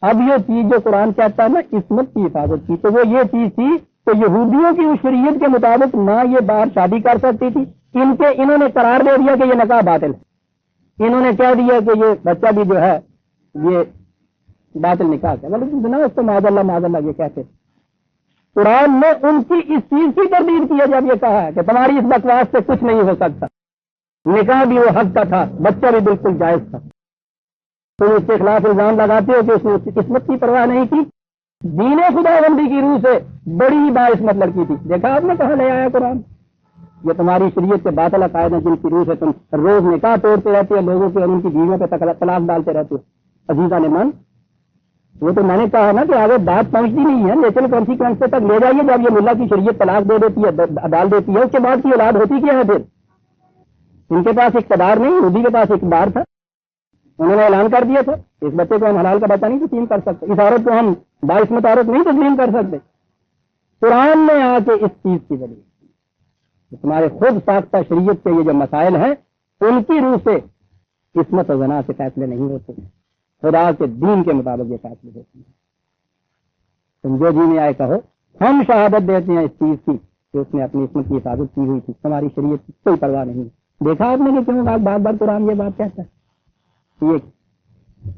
اب یہ چیز جو قرآن کہتا ہے نا عصمت کی حفاظت کی, تو وہ یہ چیز تھی کہ یہودیوں کی اس شریعت کے مطابق نہ یہ باہر شادی کر سکتی تھی. انہوں نے قرار دے دیا کہ یہ نکاح باطل ہے. انہوں نے کہہ دیا کہ یہ بچہ بھی جو ہے یہ باطل نکاح ہے. لیکن سنا اس کو معاذ اللہ یہ کہتے. قرآن نے ان کی اس چیز کی تردید کی ہے جب یہ کہا ہے کہ تمہاری اس بکواس سے کچھ نہیں ہو سکتا. نکاح بھی وہ حق کا تھا, بچہ بھی بالکل جائز تھا. تم اس کے خلاف الزام لگاتے ہو کہ اس نے اس کی قسمت کی پرواہ نہیں کی. دین خدا بندی کی روح سے بڑی باعثمت لڑکی تھی. دیکھا آپ نے کہاں لے آیا قرآن. یہ تمہاری شریعت کے باطل عقائد ہیں جن کی روح سے تم روز نکاح توڑتے رہتے ہو لوگوں کے اور ان کی بیویوں پہ طلاق ڈالتے رہتے ہو. عزیزان ایمان وہ تو میں نے کہا نا کہ آگے بات پہنچتی نہیں ہے, لیکن کانسیکوینس تک لے جائیے. جب یہ ملا کی شریعت طلاق دے دیتی ہے ڈال دیتی ہے اس کے بعد کی اولاد ہوتی کیا ہے. پھر ان کے پاس اقتدار نہیں, مودی کے پاس اقتدار تھا. انہوں نے اعلان کر دیا تھا اس بچے کو ہم حلال کا بچہ نہیں تسلیم کر سکتے, اس عورت کو ہم باعثمت عورت نہیں تسلیم کر سکتے. قرآن نے آ کے اس چیز کی ذریعے تمہارے خود ساختہ شریعت کے یہ جو مسائل ہیں ان کی روح سے عصمت و زنا سے فیصلے نہیں ہوتے. خدا کے دین کے مطابق یہ فیصلے ہوتے ہیں. تم جو جی میں آئے کہو, ہم شہادت دیتے ہیں اس چیز کی کہ اس نے اپنی عصمت کی حفاظت کی ہوئی تھی. تمہاری شریعت کی کوئی پرواہ نہیں. دیکھا آپ نے کہ کیوں بار بار قرآن یہ بات کہتا ہے. یہ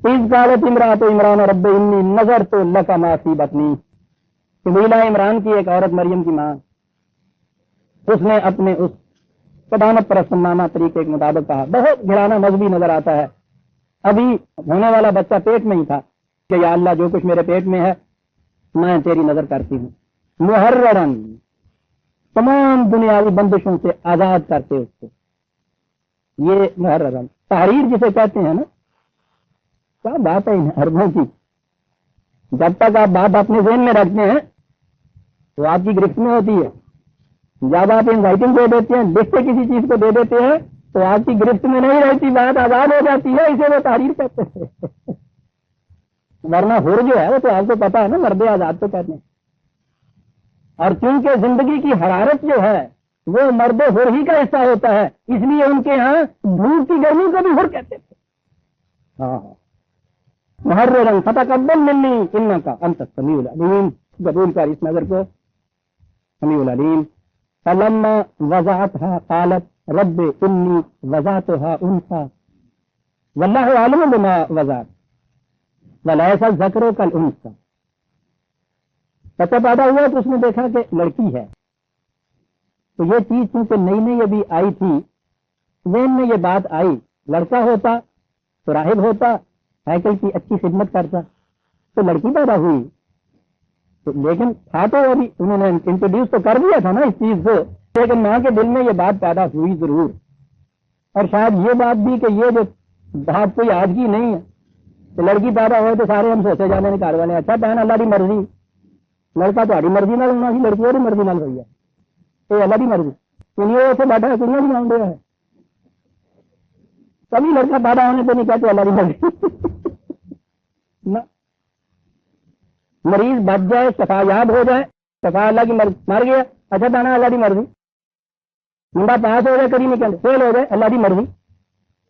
اس قالت امراۃ عمران رب انی نظر تو لک ما فی بطنی. قبیلہ عمران کی ایک عورت مریم کی ماں, اس نے اپنے اس قدامت پرست ماما طریقے کے مطابق کہا. بہت گھرانا مذہبی نظر آتا ہے. ابھی ہونے والا بچہ پیٹ میں ہی تھا کہ یا اللہ جو کچھ میرے پیٹ میں ہے میں تیری نظر کرتی ہوں. محررن تمام دنیاوی بندشوں سے آزاد کرتے اس کو. یہ محررن تحریر جسے کہتے ہیں نا, کیا بات ہے ان عربوں کی. جب تک آپ بات اپنے ذہن میں رکھتے ہیں تو آپ کی گرفت میں ہوتی ہے. جب آپ ان رائٹنگ دے دیتے ہیں, لکھ کے کسی چیز کو دے دیتے ہیں تو آپ کی گرفت میں نہیں رہتی, بات آزاد ہو جاتی ہے. اسے وہ تحریر کہتے ہیں. ورنہ حر جو ہے وہ تو آپ کو پتا ہے نا, مرد آزاد تو کہتے ہیں. اور چونکہ زندگی کی حرارت جو ہے وہ مرد حر ہی کا حصہ ہوتا ہے, اس لیے ان کے ہاں دھوپ کی گرمی کو بھی حر کہتے تھے. ہاں محررن فتقبل منی انک انت السمیع العلیم. قبول کر اس نظر کو, سمیع العلیم. فلما وضعتها قالت رب انی وضعتها انثى واللہ عالم بما وضعت وليس الذکر کالانثى. بچہ پیدا ہوا تو اس نے دیکھا کہ لڑکی ہے, تو یہ چیز چونکہ نئی نئی ابھی آئی تھی, ذہن میں یہ بات آئی. لڑکا ہوتا تو راہب ہوتا, ہیکل کی اچھی خدمت کرتا, تو لڑکی پیدا ہوئی. لیکن تھا تو ابھی انہوں نے انٹروڈیوس تو کر دیا تھا نا اس چیز کو, لیکن ماں کے دل میں یہ بات پیدا ہوئی ضرور. اور شاید یہ بات بھی کہ یہ جو بات کوئی آج کی نہیں ہے کہ لڑکی پیدا ہوئے تو سارے ہم سوچے جانے نکال والے اچھا بہن اللہ کی مرضی, لڑکا تاری مرضی نہ ہونا سی, لڑکی اور مرضی نہ ہوئی ہے, یہ اللہ کی مرضی. کیونکہ وہ اسے بیٹھا ہے کڑیاں بھی مانگ رہا ہے, کبھی لڑکا پیدا ہونے پہ نہیں کہتے اللہ کی مرضی نہ مریض بچ جائے شفا یاب ہو جائے شفا اللہ کی مرضی مر گیا اچھا دانا اللہ کی مرضی منڈا پاس ہو جائے کبھی نہیں کہتے فیل ہو جائے اللہ کی مرضی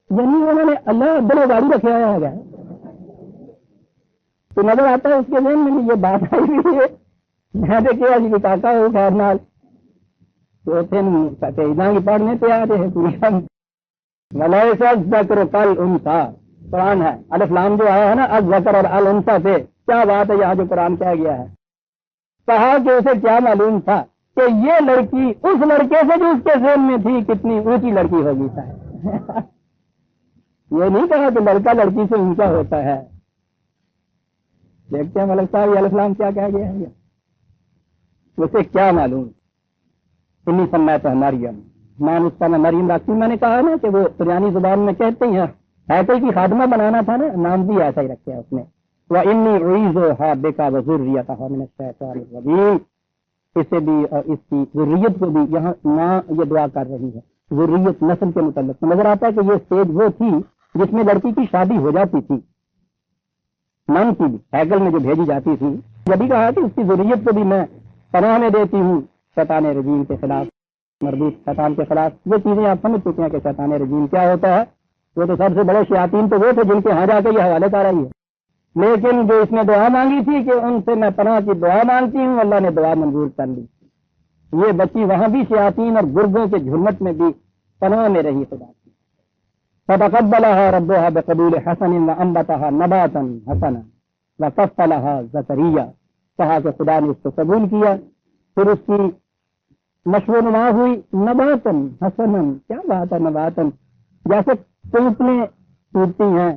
یعنی انہوں نے اللہ عبدال گاڑی رکھا ہوا ہے تو نظر آتا ہے اس کے ذہن میں یہ بات آئی ہوئی ہے میں دیکھا جی کاکا ہو خیر نال تو کی پڑھنے پہ آ رہے ہیں پوری کرو کل انسا قرآن ہے الف لام جو آیا ہے نا از ذکر اور الانسا سے کیا بات ہے یہاں جو قرآن کیا گیا ہے کہا کہ اسے کیا معلوم تھا کہ یہ لڑکی اس لڑکے سے جو اس کے ذہن میں تھی کتنی اونچی لڑکی ہوگی تھا یہ نہیں کہا کہ لڑکا لڑکی سے اونچا ہوتا ہے دیکھتے ہیں ملک صاحب الف لام کیا کہہ گیا ہے اسے کیا معلوم انی سمیت ہے مریم نام اس کا میں مریم رکھتی میں نے کہا نا کہ وہ سریانی زبان میں کہتے ہیں ایسے کی خاتمہ بنانا تھا نا نام بھی ایسا ہی رکھا اس نے وہ انی اعیذھا بک وذریتھا من الشیطان الرجیم اسے بھی اور اس کی ذریت کو بھی یہاں ماں یہ دعا کر رہی ہے ذریت نسل کے متعلق نظر آتا ہے کہ یہ اسٹیج وہ تھی جس میں لڑکی کی شادی ہو جاتی تھی من کی بھی سائیکل میں جو بھیجی جاتی تھی جب بھی کہا کہ اس کی ذریت کو بھی میں پناہ میں دیتی ہوں شیطان رجیم کے خلاف مربوط شیطان کے خلاف یہ چیزیں آپ سمجھ چکے ہیں کہ شیطان رجیم کیا ہوتا ہے وہ تو سب سے بڑے شیاطین تو وہ تھے جن کے ہاں جا کے یہ حوالے کر رہی ہے لیکن جو اس نے دعا مانگی تھی کہ ان سے میں پناہ کی دعا مانگتی ہوں اللہ نے دعا منظور کر لی یہ بچی وہاں بھی شیاطین اور گرگوں کے جھرمٹ میں بھی پناہ میں رہی خدا کی فتقبلها ربها بقبول حسن وانبتها نباتا حسنا وكفلها زكريا کہا کہ خدا نے اس کو قبول کیا پھر اس کی مشو نما ہوئی نباتن حسنن کیا بات ہے نباتن جیسے پونپلیں ٹوٹتی ہیں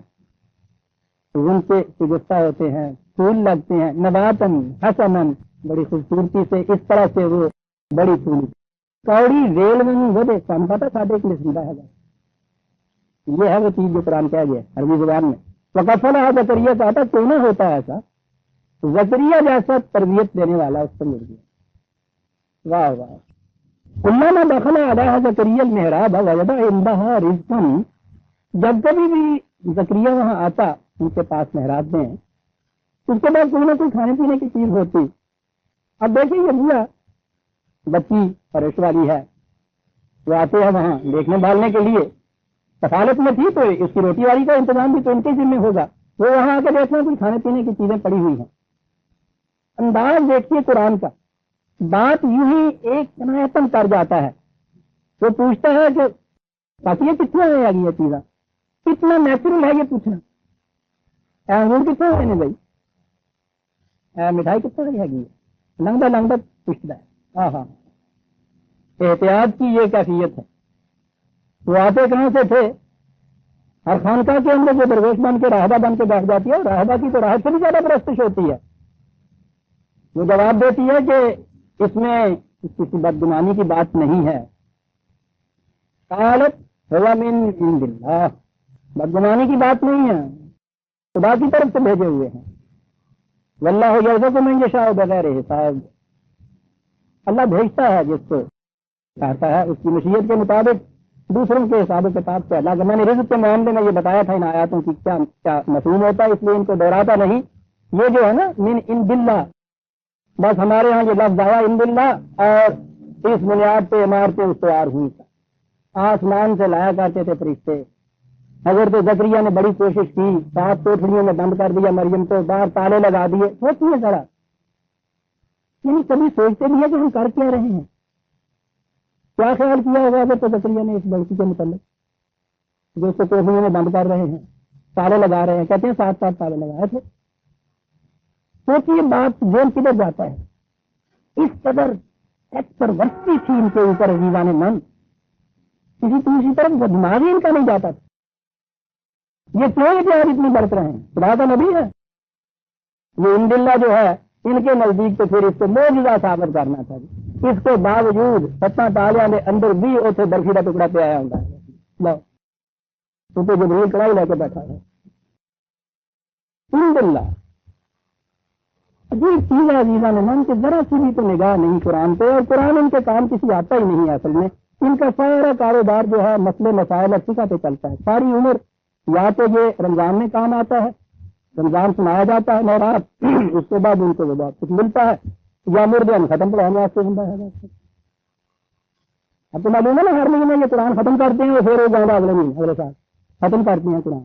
ان سے شگفتہ ہوتے ہیں پھول لگتے ہیں نباتن حسنن بڑی خوبصورتی سے اس طرح سے وہ بڑی پھول کوڑی ریل میں وہ دیکھتا ہم پتا سادے کے لیے ہے یہ ہے وہ چیز جو قرآن کہہ گیا عربی زبان میں وکفلہ زکریا کہتا کیوں نہ ہوتا ہے ایسا زکریا جیسا تربیت دینے والا اس کو مل گیا واہ واہ علامہ دخل علیہ زکریا المحراب وجد عندها رزقا جب کبھی بھی زکریا وہاں آتا ان کے پاس محراب میں اس کے بعد کوئی نہ کوئی کھانے پینے کی چیز ہوتی اب دیکھیں یہ بولا بچی پرش والی ہے وہ آتے ہیں وہاں دیکھنے بھالنے کے لیے کفالت میں تھی تو اس کی روٹی والی کا انتظام بھی تو ان کے ذمہ ہوگا وہ وہاں آ کے دیکھنا کوئی کھانے پینے کی چیزیں پڑی ہوئی ہیں انداز دیکھیے قرآن کا بات یوں ہی ایک عنایتن کر جاتا ہے وہ پوچھتا ہے کہ باقی یہ کتنا ہے یہ چیزیں کتنا نیچرل ہے یہ پوچھنا انگور کتنا ہے بھائی مٹھائی کتنا ہے لنگڑا لنگڑا پوچھتا ہے ہاں احتیاط کی یہ کیفیت ہے وہ آتے کہاں سے تھے ہر خانقاہ کے اندر جو درویش بن کے راہبہ بن کے بیٹھ جاتی ہے راہبہ کی تو راہب سے بھی زیادہ پرستش ہوتی ہے وہ جواب دیتی ہے کہ اس میں کسی بدگمانی کی بات نہیں ہے قالت ہوا من عند اللہ بدگمانی کی بات نہیں ہے خدا کی طرف سے بھیجے ہوئے ہیں واللہ یرزق من یشاء بغیر حساب اللہ بھیجتا ہے جس کو چاہتا ہے اس کی مشیت کے مطابق دوسروں کے حساب و کتاب سے اللہ میں نے رزق کے معاملے میں یہ بتایا تھا ان آیاتوں کی کیا مفہوم ہوتا ہے اس لیے ان کو دہراتا نہیں یہ جو ہے نا من عند اللہ بس ہمارے ہاں یہ لفظ آیا عند اللہ اور اس بنیاد پہ عمارتیں استوار ہوئی آسمان سے لایا کرتے تھے فرشتے حضرت زکریا نے بڑی کوشش کی 7 کوٹھڑیوں میں بند کر دیا مریم کو باہر تالے لگا دیے سوچیے ذرا یعنی کبھی سوچتے بھی ہے کہ ہم کر کیا رہے ہیں کیا خیال کیا ہوگا حضرت زکریا نے اس لڑکی کے متعلق جو اس کو کوٹھڑیوں میں بند کر رہے ہیں تالے لگا رہے ہیں کہتے ہیں 7 تالے لگائے تھے سوچیے بات ذہن کدھر جاتا ہے اس قدر ایکسپرورسی تھی ان کے اوپر عزیزان من کسی دوسری طرف دماغ ہی ان کا نہیں جاتا تھا یہ کیوں احتیاط اتنی برت رہے ہیں خدا کا نبی ہے یہ عند اللہ جو ہے ان کے نزدیک تو پھر اس کو معجزہ ثابت کرنا تھا اس کے باوجود 7 تالیاں نے اندر بھی اتنے برفی کا ٹکڑا پہ آیا ہوں تو جبریل کڑائی لے کے بیٹھا ہے عند اللہ عجیب چیز ہے عزیزہ نے من کہ ذرا سی بھی تو نگاہ نہیں قرآن پہ اور قرآن ان کے کام کسی آتا ہی نہیں ہے اصل میں ان کا سارا کاروبار جو ہے مسئلے مسائل اور فقہ پہ چلتا ہے. ساری عمر یا تو یہ رمضان میں کام آتا ہے, رمضان سنایا جاتا ہے نورات, اس کے بعد ان کو وہ بہت کچھ ملتا ہے, یا مردے ختم پڑھانے واسطے زندہ ہے. اب تو معلوم ہے نا, ہر مہینے یہ قرآن ختم کرتے ہیں, پھر وہ جانا اگلے مہینے اگلے سال ختم کرتے ہیں قرآن,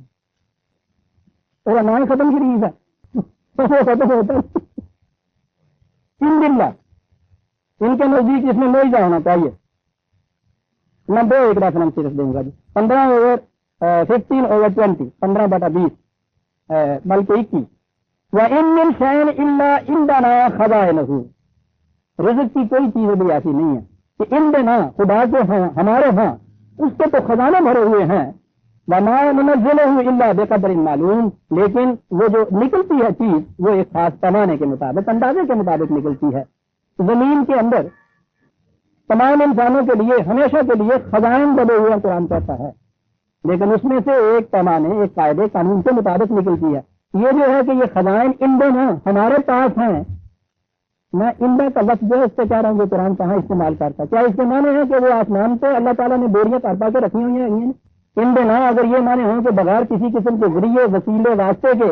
اور نہ ہی ختم شریف ہے ختم ہوتا ہے. تین دن لا ان کے نزدیک اس میں موجودہ ہونا چاہیے. میں 2 ایک ریفرنس صرف دوں گا جی. 15/15/20 15/20 بلکہ 21. وَإِن مِّن شَيْءٍ إِلَّا عِندَنَا خَزَائِنُهُ, رزق کی کوئی چیز بھی ایسی نہیں ہے کہ عندنا خدا کے ہاں, ہمارے ہاں اس کے تو خزانے بھرے ہوئے ہیں. وَمَا نُنَزِّلُهُ إِلَّا بِقَدْرٍ مَّعْلُومٍ, لیکن وہ جو نکلتی ہے چیز وہ ایک خاص پیمانے کے مطابق, اندازے کے مطابق نکلتی ہے. زمین کے اندر تمام انسانوں کے لیے ہمیشہ کے لیے خزائن دبے ہوئے قرآن کہتا ہے, لیکن اس میں سے ایک پیمانے, ایک قاعدے قانون کے مطابق نکلتی ہے. یہ جو ہے کہ یہ خزائن عندنا ہمارے پاس ہیں. میں انڈا کا لفظ جو ہے اس سے کہہ رہا ہوں کہ قرآن کہاں استعمال کرتا ہے. کیا اس کے معنی ہے کہ وہ آسمان پہ اللہ تعالیٰ نے بوریاں پا کے رکھی ہوئی ہیں؟ عندنا اگر یہ معنی ہوں کہ بغیر کسی قسم کے ذریعے وسیلے واسطے کے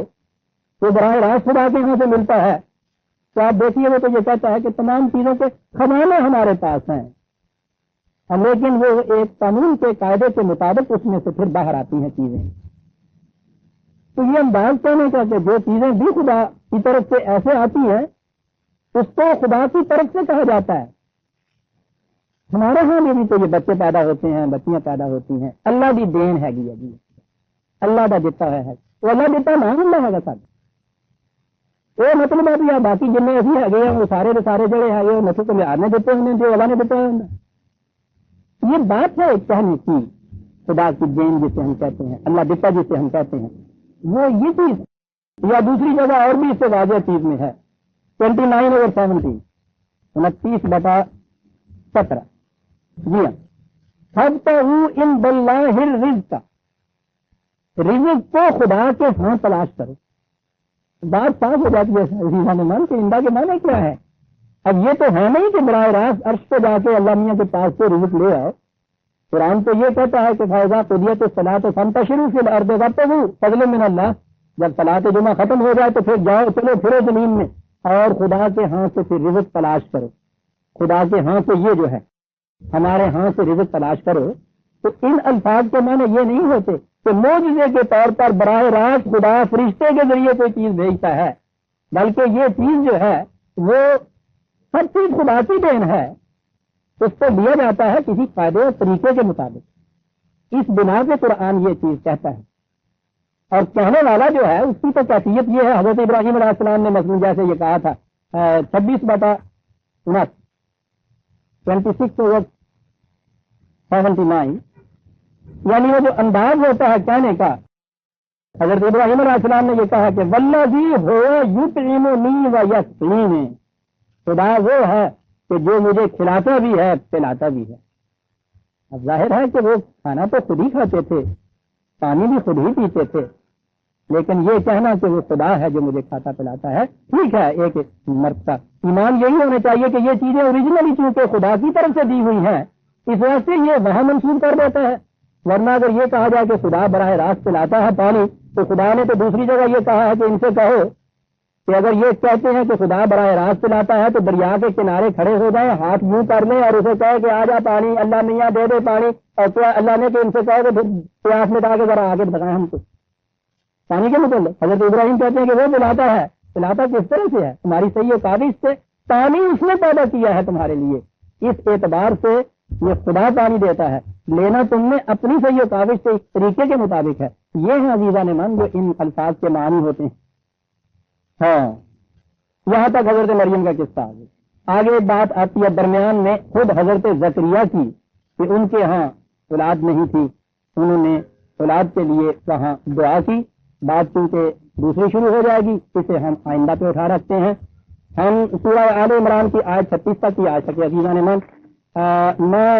وہ براہ راست خدا کے یہاں سے ملتا ہے, تو آپ دیکھیے وہ تو یہ کہتا ہے کہ تمام چیزوں کے خزانے ہمارے پاس ہیں, لیکن وہ ایک قانون کے قاعدے کے مطابق اس میں سے پھر باہر آتی ہیں چیزیں. تو یہ انداز کہنے کا کہ جو چیزیں بھی خدا کی طرف سے ایسے آتی ہیں اس کو خدا کی طرف سے کہا جاتا ہے. ہمارے ہاں بھی تو یہ بچے پیدا ہوتے ہیں, بچیاں پیدا ہوتی ہیں, اللہ کی دین ہے گی ابھی, اللہ کا دیتا ہے, وہ اللہ دیتا نام اللہ ہے سب. یہ مطلب ہے بھی باقی جن میں ابھی ہے وہ سارے جڑے ہیں یہ نسل کو لحاظ نے دیتے ہیں جو اللہ نے دیتا ہے. یہ بات ہے کہنے کی خدا کی دین جسے ہم کہتے ہیں, اللہ دیتا جسے ہم کہتے ہیں, وہ یہ چیز. یا دوسری جگہ اور بھی اس سے واضح چیز میں ہے 29/70 29/17. جی ہاں, سب تو ان بلّہ رزق, رزق کو خدا کے ہاں تلاش کرو. بات صاف ہو جاتی ہے کہ انڈا کے معنی کیا ہے. اب یہ تو ہے نہیں کہ براہ راست عرش پہ جا کے اللہ میاں کے پاس سے رزق لے آؤ. قرآن تو یہ کہتا ہے کہ فیضا قضیت الصلاۃ فانتشروا فی الارض وابتغوا فضلا من اللہ. جب صلاۃ جمعہ ختم ہو جائے تو پھر جاؤ, چلو پھرو زمین میں اور خدا کے ہاں سے پھر رزق تلاش کرو. خدا کے ہاں سے یہ جو ہے ہمارے ہاں سے رزق تلاش کرو. تو ان الفاظ کے معنی یہ نہیں ہوتے کہ معجزے کے طور پر براہ راست خدا فرشتے کے ذریعے کوئی چیز بھیجتا ہے, بلکہ یہ چیز جو ہے وہ سب چیز خدا کی دین ہے. اس کو لیا جاتا ہے کسی قاعدے اور طریقے کے مطابق. اس بنا پہ قرآن یہ چیز کہتا ہے, اور کہنے والا جو ہے اس کی تو کیفیت یہ ہے. حضرت ابراہیم علیہ السلام نے مثلاً جیسے یہ کہا تھا 26/29 یعنی وہ جو انداز ہوتا ہے کہنے کا. حضرت ابراہیم علیہ السلام نے یہ کہا کہ والذی هو یطعمنی و یسقین, خدا وہ ہے کہ جو مجھے کھلاتا بھی ہے پلاتا بھی ہے. اب ظاہر ہے کہ وہ کھانا تو خود ہی کھاتے تھے, پانی بھی خود ہی پیتے تھے, لیکن یہ کہنا کہ وہ خدا ہے جو مجھے کھاتا پلاتا ہے, ٹھیک ہے ایک مرتبہ. ایمان یہی ہونا چاہیے کہ یہ چیزیں اوریجنلی چونکہ خدا کی طرف سے دی ہوئی ہیں اس وجہ سے یہ وہاں منسوخ کر دیتا ہے. ورنہ اگر یہ کہا جائے کہ خدا براہ راست پلاتا ہے پانی, تو خدا نے تو دوسری جگہ یہ کہا ہے کہ ان سے کہو کہ اگر یہ کہتے ہیں کہ خدا براہ راست پلاتا ہے تو دریا کے کنارے کھڑے ہو جائیں, ہاتھ یوں کر لیں اور اسے کہے کہ آ جا پانی, اللہ میاں دے دے پانی. اور کیا اللہ نے کہ ان سے کہو کہ پیاس مٹا کے ذرا آگے بتائیں ہم کو پانی کے متعلق. حضرت ابراہیم کہتے ہیں کہ وہ پلاتا ہے, پلاتا کس طرح سے ہے؟ تمہاری صحیح کاوش سے پانی اس نے پیدا کیا ہے تمہارے لیے. اس اعتبار سے یہ خدا پانی دیتا ہے, لینا تم نے اپنی صحیح کاوش سے اس طریقے کے مطابق ہے. یہ ہے عزیزان من جو ان الفاظ کے معنی ہوتے ہیں. ہاں, یہاں تک حضرت مریم کا قصہ آگے بات آتی ہے درمیان میں خود حضرت زکریا کی کہ ان کے ہاں اولاد نہیں تھی, انہوں نے اولاد کے لیے وہاں دعا کی. بات چونکہ دوسری شروع ہو جائے گی, اسے ہم آئندہ پہ اٹھا رکھتے ہیں. ہم سورہ آل عمران کی آیت 36 تک کی آ سکے عزیزان من. میں